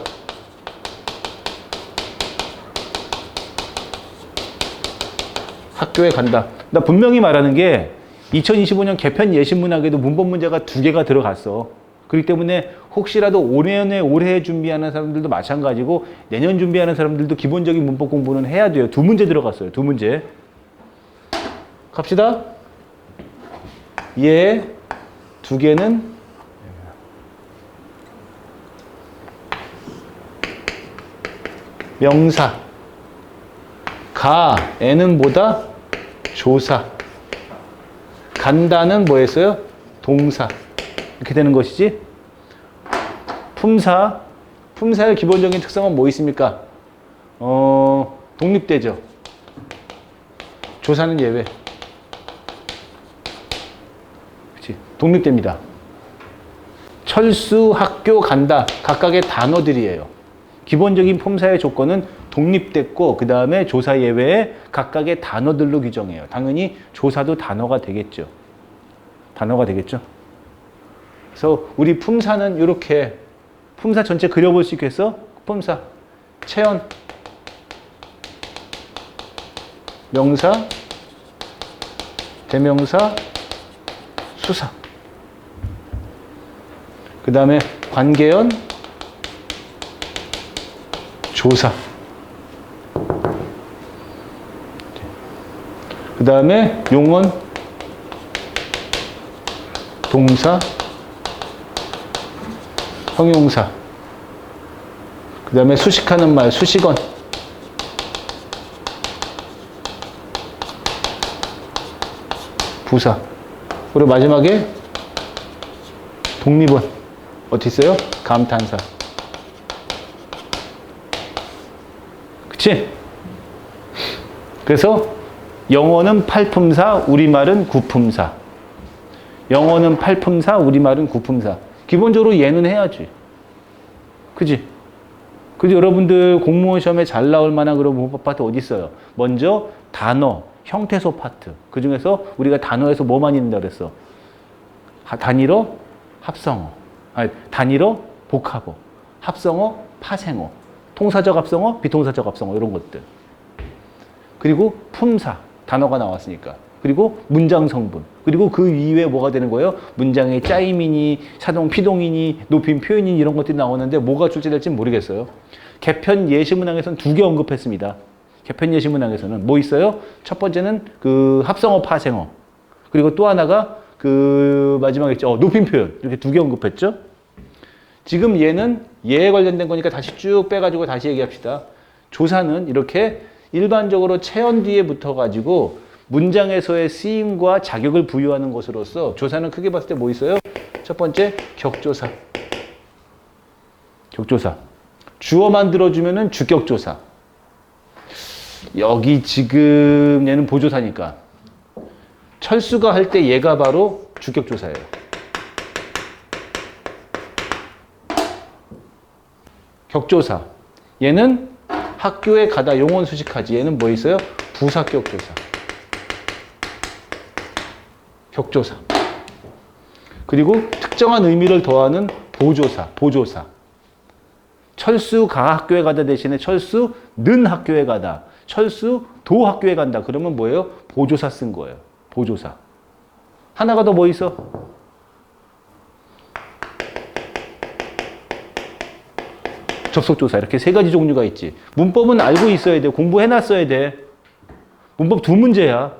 학교에 간다. 나 분명히 말하는 게 2025년 개편 예시문학에도 문법 문제가 2개가 들어갔어. 그렇기 때문에 혹시라도 올해 준비하는 사람들도 마찬가지고 내년 준비하는 사람들도 기본적인 문법 공부는 해야 돼요. 2문제 들어갔어요. 2문제. 갑시다. 얘 두 개는 명사. 가, 애는 뭐다? 조사. 간다는 뭐였어요? 동사. 이렇게 되는 것이지. 품사. 품사의 기본적인 특성은 뭐 있습니까? 독립되죠. 조사는 예외. 그치? 독립됩니다. 철수, 학교, 간다. 각각의 단어들이에요. 기본적인 품사의 조건은 독립됐고 그 다음에 조사 예외에 각각의 단어들로 규정해요. 당연히 조사도 단어가 되겠죠. 단어가 되겠죠. 그래서 우리 품사는 이렇게 품사 전체 그려볼 수 있겠어? 품사 체언 명사 대명사 수사 그 다음에 관계연 조사 그 다음에 용언 동사 형용사 그 다음에 수식하는 말 수식언 부사 그리고 마지막에 독립언 어디 있어요? 감탄사 그치? 그래서 영어는 팔품사 우리말은 구품사 영어는 팔품사 우리말은 구품사 기본적으로 얘는 해야지. 그지? 그지? 여러분들 공무원 시험에 잘 나올 만한 그런 문법 파트 어디 있어요? 먼저 단어, 형태소 파트. 그 중에서 우리가 단어에서 뭐 많이 있는다 그랬어? 단일어, 합성어. 아니, 단일어, 복합어. 합성어, 파생어. 통사적 합성어, 비통사적 합성어. 이런 것들. 그리고 품사. 단어가 나왔으니까. 그리고 문장 성분. 그리고 그 이후에 뭐가 되는 거예요? 문장의 짜임이니, 사동, 피동이니, 높임, 표현이니 이런 것들이 나오는데 뭐가 출제될지 모르겠어요. 개편 예시문항에서는 두 개 언급했습니다. 개편 예시문항에서는 뭐 있어요? 첫 번째는 그 합성어, 파생어. 그리고 또 하나가 그 마지막에 있죠. 높임 표현. 이렇게 두 개 언급했죠. 지금 얘는 얘에 관련된 거니까 다시 쭉 빼가지고 다시 얘기합시다. 조사는 이렇게 일반적으로 체언 뒤에 붙어가지고 문장에서의 쓰임과 자격을 부여하는 것으로서 조사는 크게 봤을 때 뭐 있어요? 첫 번째, 격조사. 격조사. 주어 만들어주면은 주격조사. 여기 지금 얘는 보조사니까. 철수가 할 때 얘가 바로 주격조사예요. 격조사. 얘는 학교에 가다 용언 수식하지. 얘는 뭐 있어요? 부사격조사. 격조사. 그리고 특정한 의미를 더하는 보조사, 보조사. 철수가 학교에 가다 대신에 철수는 학교에 가다. 철수도 학교에 간다. 그러면 뭐예요? 보조사 쓴 거예요. 보조사. 하나가 더 뭐 있어? 접속조사. 이렇게 세 가지 종류가 있지. 문법은 알고 있어야 돼. 공부해놨어야 돼. 문법 두 문제야.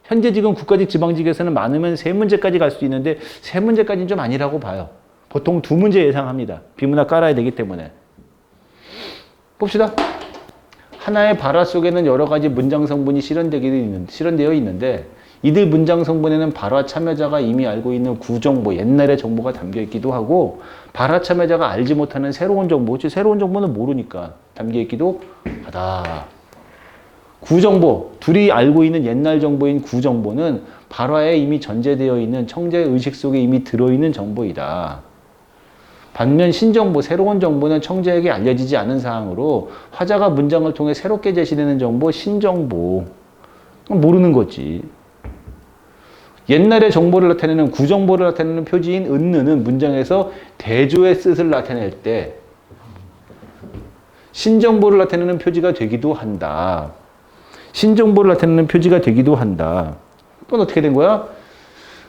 현재 지금 국가직 지방직에서는 많으면 세 문제까지 갈 수 있는데 세 문제까지는 좀 아니라고 봐요. 보통 두 문제 예상합니다. 비문학 깔아야 되기 때문에. 봅시다. 하나의 발화 속에는 여러 가지 문장 성분이 실현되어 있는데 이들 문장 성분에는 발화 참여자가 이미 알고 있는 구정보, 옛날의 정보가 담겨 있기도 하고 발화 참여자가 알지 못하는 새로운 정보, 새로운 정보는 모르니까 담겨 있기도 하다. 구정보, 둘이 알고 있는 옛날 정보인 구정보는 발화에 이미 전제되어 있는 청자의 의식 속에 이미 들어있는 정보이다. 반면 신정보, 새로운 정보는 청자에게 알려지지 않은 사항으로 화자가 문장을 통해 새롭게 제시되는 정보, 신정보. 모르는 거지. 옛날의 정보를 나타내는 구정보를 나타내는 표지인 은느는 문장에서 대조의 뜻을 나타낼 때 신정보를 나타내는 표지가 되기도 한다. 신정보를 나타내는 표지가 되기도 한다. 그건 어떻게 된 거야?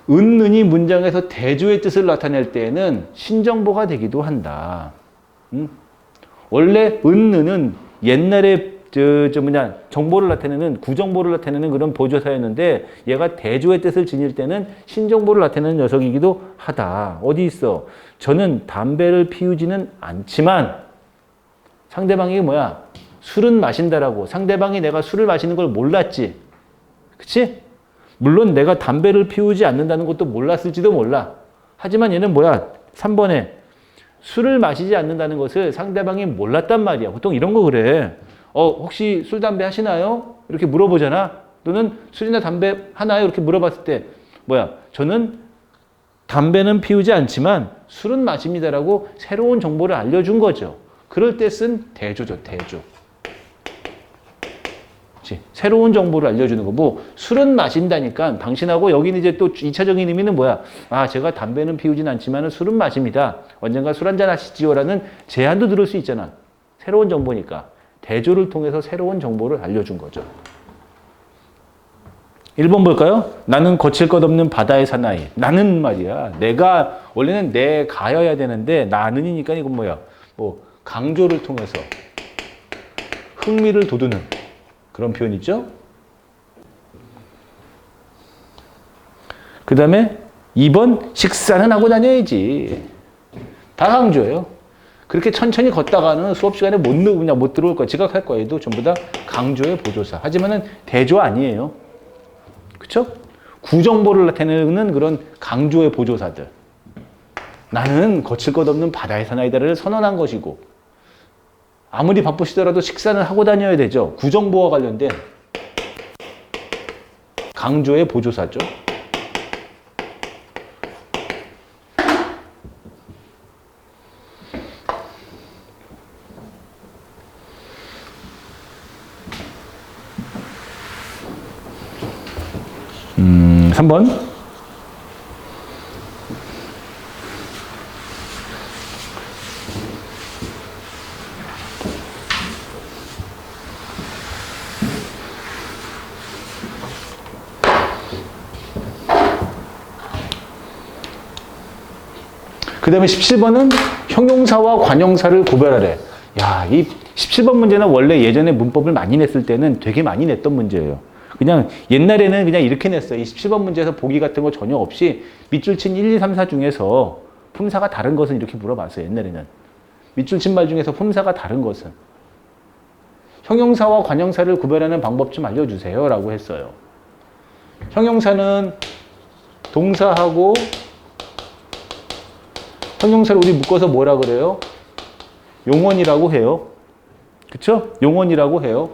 은는이 문장에서 대조의 뜻을 나타낼 때에는 신정보가 되기도 한다. 원래 은는은 옛날에 정보를 나타내는, 구정보를 나타내는 그런 보조사였는데 얘가 대조의 뜻을 지닐 때는 신정보를 나타내는 녀석이기도 하다. 어디 있어? 저는 담배를 피우지는 않지만 상대방이 뭐야? 술은 마신다라고. 상대방이 내가 술을 마시는 걸 몰랐지. 그치? 물론 내가 담배를 피우지 않는다는 것도 몰랐을지도 몰라. 하지만 얘는 뭐야? 3번에 술을 마시지 않는다는 것을 상대방이 몰랐단 말이야. 보통 이런 거 그래. 혹시 술, 담배 하시나요? 이렇게 물어보잖아. 또는 술이나 담배 하나요? 이렇게 물어봤을 때 뭐야? 저는 담배는 피우지 않지만 술은 마십니다라고 새로운 정보를 알려준 거죠. 그럴 때 쓴 대조죠. 대조. 그치? 새로운 정보를 알려주는 거. 뭐 술은 마신다니까 당신하고 여기는 이제 또 2차적인 의미는 뭐야? 제가 담배는 피우진 않지만 술은 마십니다. 언젠가 술 한잔 하시지요라는 제안도 들을 수 있잖아. 새로운 정보니까. 대조를 통해서 새로운 정보를 알려준 거죠. 1번 볼까요? 나는 거칠 것 없는 바다의 사나이. 나는 말이야. 원래는 내가여야 되는데 나는이니까 이건 뭐야? 강조를 통해서 흥미를 돋우는 그런 표현이죠. 그 다음에 2번 식사는 하고 다녀야지. 다 강조예요. 그렇게 천천히 걷다가는 수업 시간에 못 들어올 거야. 지각할 거야. 얘도 전부 다 강조의 보조사. 하지만은 대조 아니에요. 그쵸? 구정보를 나타내는 그런 강조의 보조사들. 나는 거칠 것 없는 바다의 사나이다를 선언한 것이고, 아무리 바쁘시더라도 식사는 하고 다녀야 되죠. 구정보와 관련된 강조의 보조사죠. 음, 3번. 그 다음에 17번은 형용사와 관형사를 구별하래. 야, 이 17번 문제는 원래 예전에 문법을 많이 냈을 때는 되게 많이 냈던 문제예요. 그냥 옛날에는 그냥 이렇게 냈어요. 이 17번 문제에서 보기 같은 거 전혀 없이 밑줄 친 1, 2, 3, 4 중에서 품사가 다른 것은 이렇게 물어봤어요. 옛날에는. 밑줄 친 말 중에서 품사가 다른 것은. 형용사와 관형사를 구별하는 방법 좀 알려주세요. 라고 했어요. 형용사는 동사하고 형용사를 우리 묶어서 뭐라 그래요? 용언이라고 해요. 그쵸? 용언이라고 해요.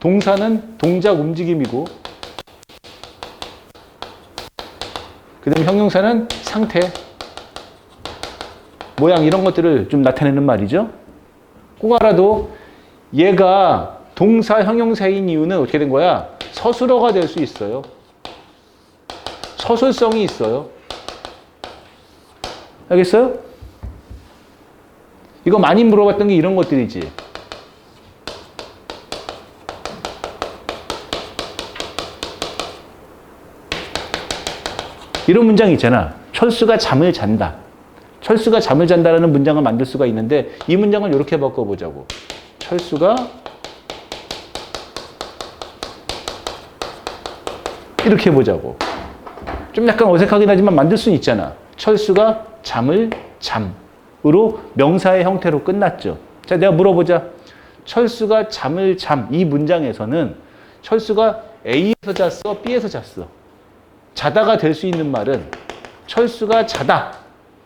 동사는 동작 움직임이고, 그 다음에 형용사는 상태, 모양 이런 것들을 좀 나타내는 말이죠. 꼭 알아도 얘가 동사 형용사인 이유는 어떻게 된 거야? 서술어가 될 수 있어요. 서술성이 있어요. 알겠어요? 이거 많이 물어봤던 게 이런 것들이지. 이런 문장 있잖아. 철수가 잠을 잔다. 철수가 잠을 잔다라는 문장을 만들 수가 있는데 이 문장을 이렇게 바꿔보자고. 철수가 이렇게 해보자고. 좀 약간 어색하긴 하지만 만들 수는 있잖아. 철수가 잠을 잠으로 명사의 형태로 끝났죠. 자, 내가 물어보자. 철수가 잠을 잠. 이 문장에서는 철수가 A에서 잤어? B에서 잤어? 자다가 될 수 있는 말은 철수가 자다.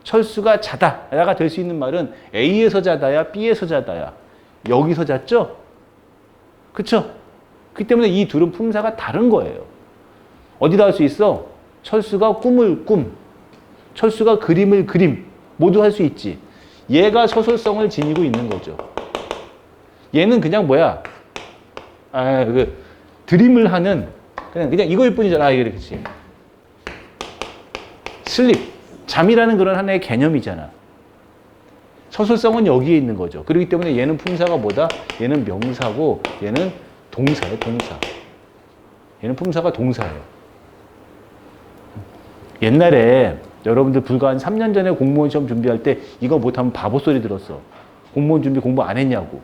철수가 자다. 야가 될 수 있는 말은 A에서 자다야, B에서 자다야. 여기서 잤죠? 그쵸? 그렇기 때문에 이 둘은 품사가 다른 거예요. 어디다 할 수 있어? 철수가 꿈을 꿈. 철수가 그림을 그림. 모두 할 수 있지. 얘가 서술성을 지니고 있는 거죠. 얘는 그냥 뭐야? 드림을 하는 그냥 이거일 뿐이잖아. 이렇지. 슬립. 잠이라는 그런 하나의 개념이잖아. 서술성은 여기에 있는 거죠. 그렇기 때문에 얘는 품사가 뭐다? 얘는 명사고 얘는 동사예요. 동사. 얘는 품사가 동사예요. 옛날에 여러분들 불과 한 3년 전에 공무원 시험 준비할 때 이거 못하면 바보 소리 들었어. 공무원 준비 공부 안 했냐고.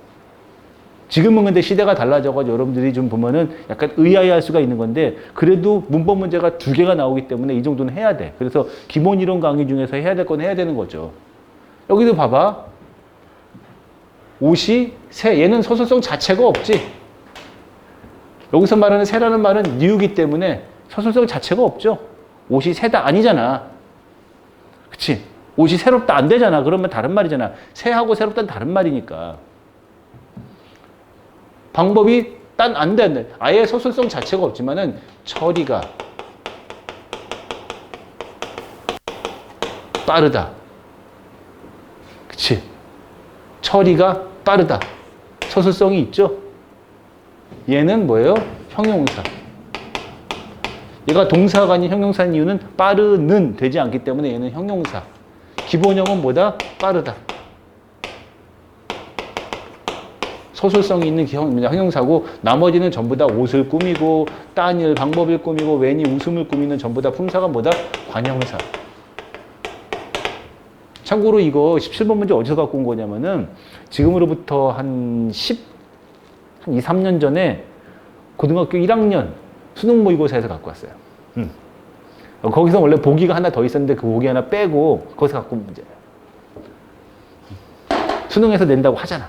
지금은 근데 시대가 달라져가지고 여러분들이 좀 보면은 약간 의아해할 수가 있는 건데 그래도 문법 문제가 2개가 나오기 때문에 이 정도는 해야 돼. 그래서 기본 이론 강의 중에서 해야 될 건 해야 되는 거죠. 여기도 봐봐. 옷이 새. 얘는 서술성 자체가 없지. 여기서 말하는 새라는 말은 뉴이기 때문에 서술성 자체가 없죠. 옷이 새다 아니잖아. 그치? 옷이 새롭다 안 되잖아. 그러면 다른 말이잖아. 새하고 새롭다는 다른 말이니까. 방법이 딴 안 돼. 아예 서술성 자체가 없지만은 처리가 빠르다. 그치? 처리가 빠르다. 서술성이 있죠? 얘는 뭐예요? 형용사. 얘가 동사가 아닌 형용사인 이유는 빠르는 되지 않기 때문에 얘는 형용사. 기본형은 뭐다? 빠르다. 서술성이 있는 형용사고 나머지는 전부 다 옷을 꾸미고 딴일 방법을 꾸미고 웬이 웃음을 꾸미는 전부 다 품사가 뭐다? 관형사. 참고로 이거 17번 문제 어디서 갖고 온 거냐면은 지금으로부터 한 2, 3년 전에 고등학교 1학년 수능 모의고사에서 갖고 왔어요. 거기서 원래 보기가 하나 더 있었는데 그 보기 하나 빼고 거기서 갖고 온 문제예요. 수능에서 낸다고 하잖아.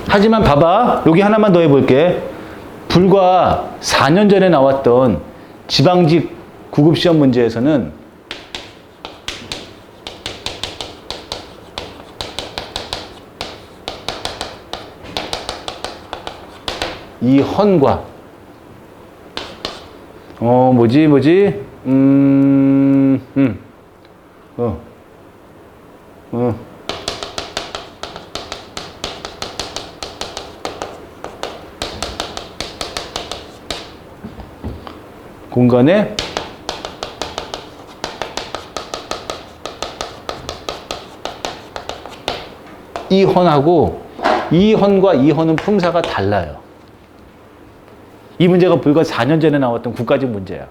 하지만 봐봐. 여기 하나만 더 해볼게. 불과 4년 전에 나왔던 지방직 구급시험 문제에서는 이 헌과 공간에 이 헌하고 이 헌과 이 헌은 품사가 달라요. 이 문제가 불과 4년 전에 나왔던 국가직 문제야.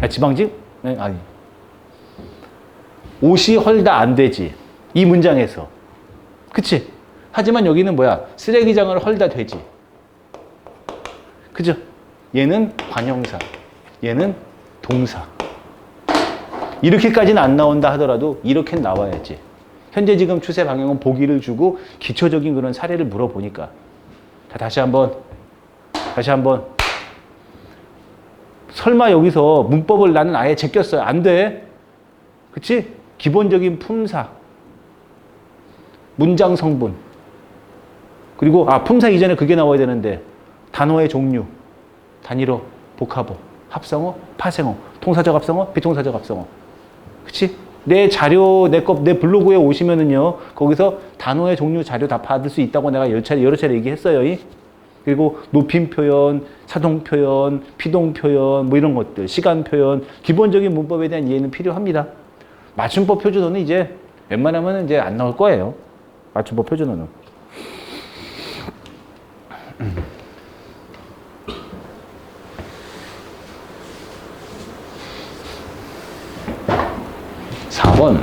지방직? 네, 아니. 옷이 헐다 안 되지. 이 문장에서. 그치? 하지만 여기는 뭐야? 쓰레기장을 헐다 되지. 그죠? 얘는 관형사. 얘는 동사. 이렇게까지는 안 나온다 하더라도 이렇게 나와야지. 현재 지금 추세 방향은 보기를 주고 기초적인 그런 사례를 물어보니까. 자, 다시 한번. 설마 여기서 문법을 나는 아예 제꼈어요. 안 돼. 그치? 기본적인 품사. 문장 성분. 그리고, 품사 이전에 그게 나와야 되는데, 단어의 종류. 단일어, 복합어, 합성어, 파생어, 통사적 합성어, 비통사적 합성어. 그치? 내 자료, 내 블로그에 오시면은요, 거기서 단어의 종류 자료 다 받을 수 있다고 내가 여러 차례 얘기했어요. 그리고 높임 표현, 사동 표현, 피동 표현, 뭐 이런 것들, 시간 표현, 기본적인 문법에 대한 이해는 필요합니다. 맞춤법 표준어는 이제 웬만하면 이제 안 나올 거예요. 맞춤법 표준어는. 4번.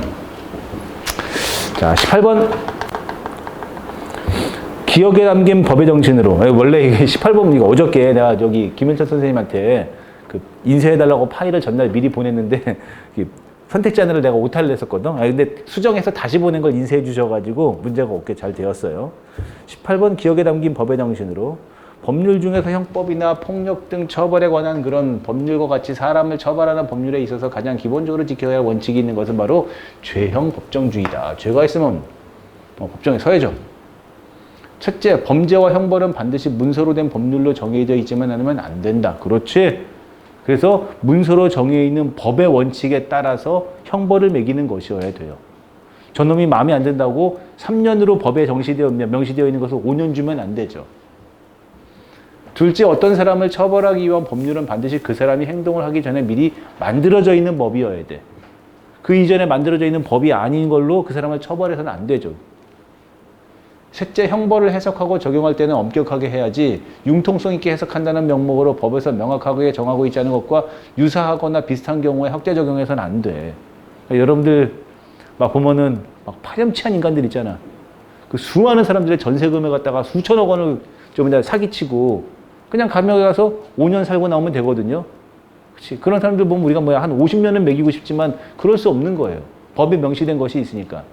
자, 18번. 기억에 담긴 법의 정신으로. 원래 이게 18번 이거 어저께 내가 저기 김현철 선생님한테 그 인쇄해달라고 파일을 전날 미리 보냈는데 선택자를 내가 오타를 냈었거든. 근데 수정해서 다시 보낸 걸 인쇄해 주셔가지고 문제가 없게 잘 되었어요. 18번 기억에 담긴 법의 정신으로 법률 중에서 형법이나 폭력 등 처벌에 관한 그런 법률과 같이 사람을 처벌하는 법률에 있어서 가장 기본적으로 지켜야 할 원칙이 있는 것은 바로 죄형 법정주의다. 죄가 있으면 법정에 서야죠. 첫째, 범죄와 형벌은 반드시 문서로 된 법률로 정해져 있지만 않으면 안 된다. 그렇지? 그래서 문서로 정해 있는 법의 원칙에 따라서 형벌을 매기는 것이어야 돼요. 저놈이 마음에 안 든다고 3년으로 법에 명시되어 있는 것을 5년 주면 안 되죠. 둘째, 어떤 사람을 처벌하기 위한 법률은 반드시 그 사람이 행동을 하기 전에 미리 만들어져 있는 법이어야 돼. 그 이전에 만들어져 있는 법이 아닌 걸로 그 사람을 처벌해서는 안 되죠. 셋째, 형벌을 해석하고 적용할 때는 엄격하게 해야지 융통성 있게 해석한다는 명목으로 법에서 명확하게 정하고 있지 않은 것과 유사하거나 비슷한 경우에 확대 적용해서는 안 돼. 그러니까 여러분들 막 보면은 막 파렴치한 인간들 있잖아. 그 수많은 사람들의 전세금에 갖다가 수천억 원을 좀 사기치고 그냥 감옥에 가서 5년 살고 나오면 되거든요. 그렇지. 그런 사람들 보면 우리가 뭐야 한 50년은 먹이고 싶지만 그럴 수 없는 거예요. 법에 명시된 것이 있으니까.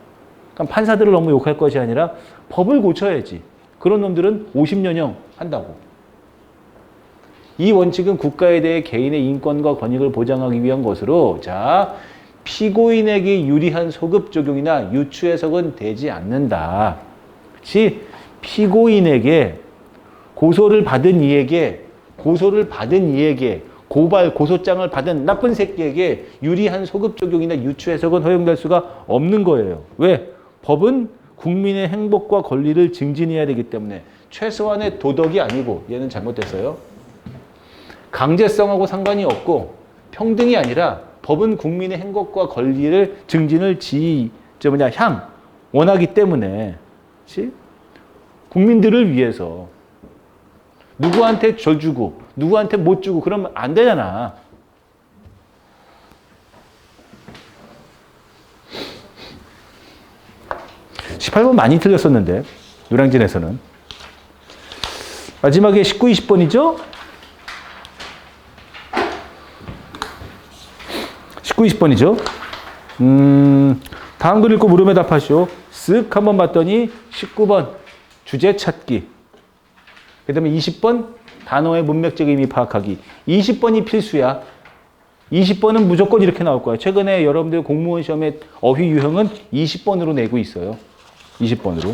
그러니까 판사들을 너무 욕할 것이 아니라 법을 고쳐야지. 그런 놈들은 50년형 한다고. 이 원칙은 국가에 대해 개인의 인권과 권익을 보장하기 위한 것으로 자 피고인에게 유리한 소급 적용이나 유추 해석은 되지 않는다. 그렇지? 피고인에게 고소를 받은 이에게 고발, 고소장을 받은 나쁜 새끼에게 유리한 소급 적용이나 유추 해석은 허용될 수가 없는 거예요. 왜? 법은 국민의 행복과 권리를 증진해야 되기 때문에 최소한의 도덕이 아니고 얘는 잘못됐어요. 강제성하고 상관이 없고 평등이 아니라 법은 국민의 행복과 권리를 증진을 원하기 때문에 그치? 국민들을 위해서 누구한테 줘 주고 누구한테 못 주고 그러면 안 되잖아. (18번) 많이 틀렸었는데 노량진에서는. 마지막에 19, 20번이죠? 19, 20번이죠? 다음 글 읽고 물음에 답하시오. 쓱 한번 봤더니 19번 주제 찾기. 그 다음에 20번 단어의 문맥적 의미 파악하기. 20번이 필수야. 20번은 무조건 이렇게 나올 거야. 최근에 여러분들 공무원 시험의 어휘 유형은 20번으로 내고 있어요. 20번으로.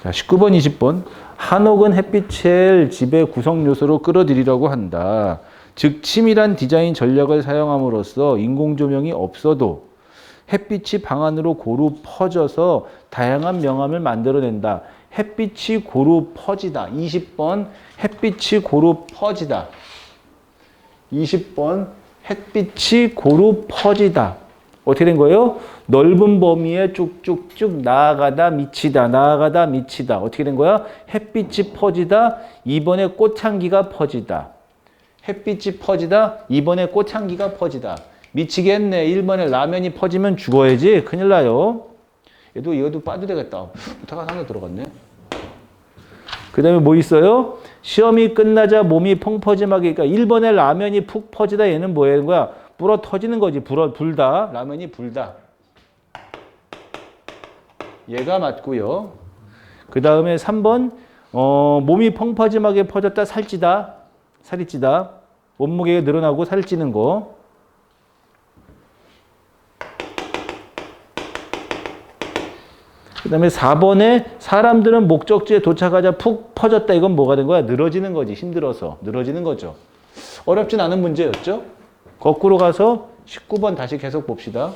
자, 19번, 20번. 한옥은 햇빛을 집의 구성 요소로 끌어들이려고 한다. 즉 치밀한 디자인 전략을 사용함으로써 인공조명이 없어도 햇빛이 방 안으로 고루 퍼져서 다양한 명암을 만들어낸다. 햇빛이 고루 퍼지다. 20번 햇빛이 고루 퍼지다. 20번 햇빛이 고루 퍼지다. 어떻게 된 거예요? 넓은 범위에 쭉쭉쭉 나아가다 미치다. 나아가다 미치다. 어떻게 된 거야? 햇빛이 퍼지다. 이번에 꽃향기가 퍼지다. 햇빛이 퍼지다. 이번에 꽃향기가 퍼지다. 미치겠네. 1번에 라면이 퍼지면 죽어야지. 큰일 나요. 이것도 빠도 되겠다. 부탁한 하나 들어갔네. 그 다음에 뭐 있어요? 시험이 끝나자 몸이 펑퍼짐하게. 그러니까 1번에 라면이 푹 퍼지다. 얘는 뭐 하는 거야? 불어 터지는 거지. 불다. 라면이 불다. 얘가 맞고요. 그 다음에 3번 몸이 펑퍼짐하게 퍼졌다. 살찌다. 살이 찌다. 몸무게가 늘어나고 살이 찌는 거. 그 다음에 4번에 사람들은 목적지에 도착하자 푹 퍼졌다. 이건 뭐가 된 거야? 늘어지는 거지. 힘들어서. 늘어지는 거죠. 어렵진 않은 문제였죠? 거꾸로 가서 19번 다시 계속 봅시다.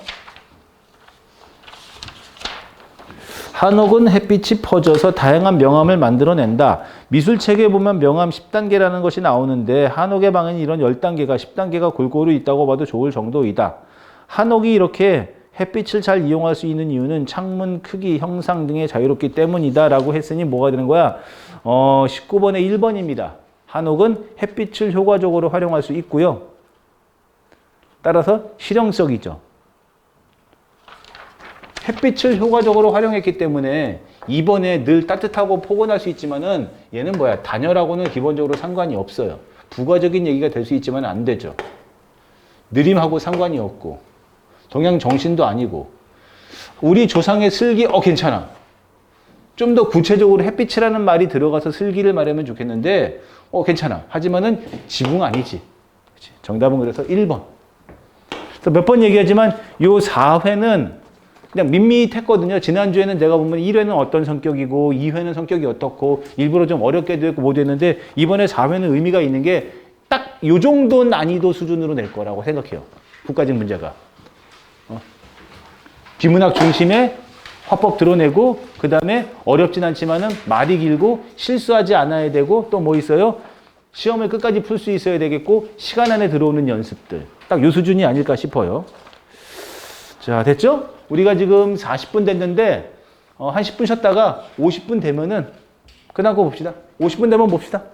한옥은 햇빛이 퍼져서 다양한 명암을 만들어낸다. 미술책에 보면 명암 10단계라는 것이 나오는데 한옥의 방에는 이런 10단계가 10단계가 골고루 있다고 봐도 좋을 정도이다. 한옥이 이렇게 햇빛을 잘 이용할 수 있는 이유는 창문 크기, 형상 등에 자유롭기 때문이다 라고 했으니 뭐가 되는 거야? 19번의 1번입니다. 한옥은 햇빛을 효과적으로 활용할 수 있고요. 따라서 실용적이죠. 햇빛을 효과적으로 활용했기 때문에 2번에 늘 따뜻하고 포근할 수 있지만은 얘는 뭐야? 단열하고는 기본적으로 상관이 없어요. 부가적인 얘기가 될 수 있지만 안 되죠. 느림하고 상관이 없고 동양 정신도 아니고 우리 조상의 슬기 괜찮아. 좀 더 구체적으로 햇빛이라는 말이 들어가서 슬기를 말하면 좋겠는데 괜찮아. 하지만은 지붕 아니지. 그치? 정답은 그래서 1번. 그래서 몇 번 얘기하지만 요 4회는 그냥 밋밋했거든요. 지난주에는 내가 보면 1회는 어떤 성격이고 2회는 성격이 어떻고 일부러 좀 어렵게도 했고 못 했는데 이번에 4회는 의미가 있는 게 딱 요 정도 난이도 수준으로 낼 거라고 생각해요. 국가직 문제가. 비문학 중심에 화법 드러내고 그 다음에 어렵진 않지만은 말이 길고 실수하지 않아야 되고 또 뭐 있어요? 시험을 끝까지 풀 수 있어야 되겠고 시간 안에 들어오는 연습들. 딱 요 수준이 아닐까 싶어요. 자, 됐죠? 우리가 지금 40분 됐는데 한 10분 쉬었다가 50분 되면은 그나고 봅시다. 50분 되면 봅시다.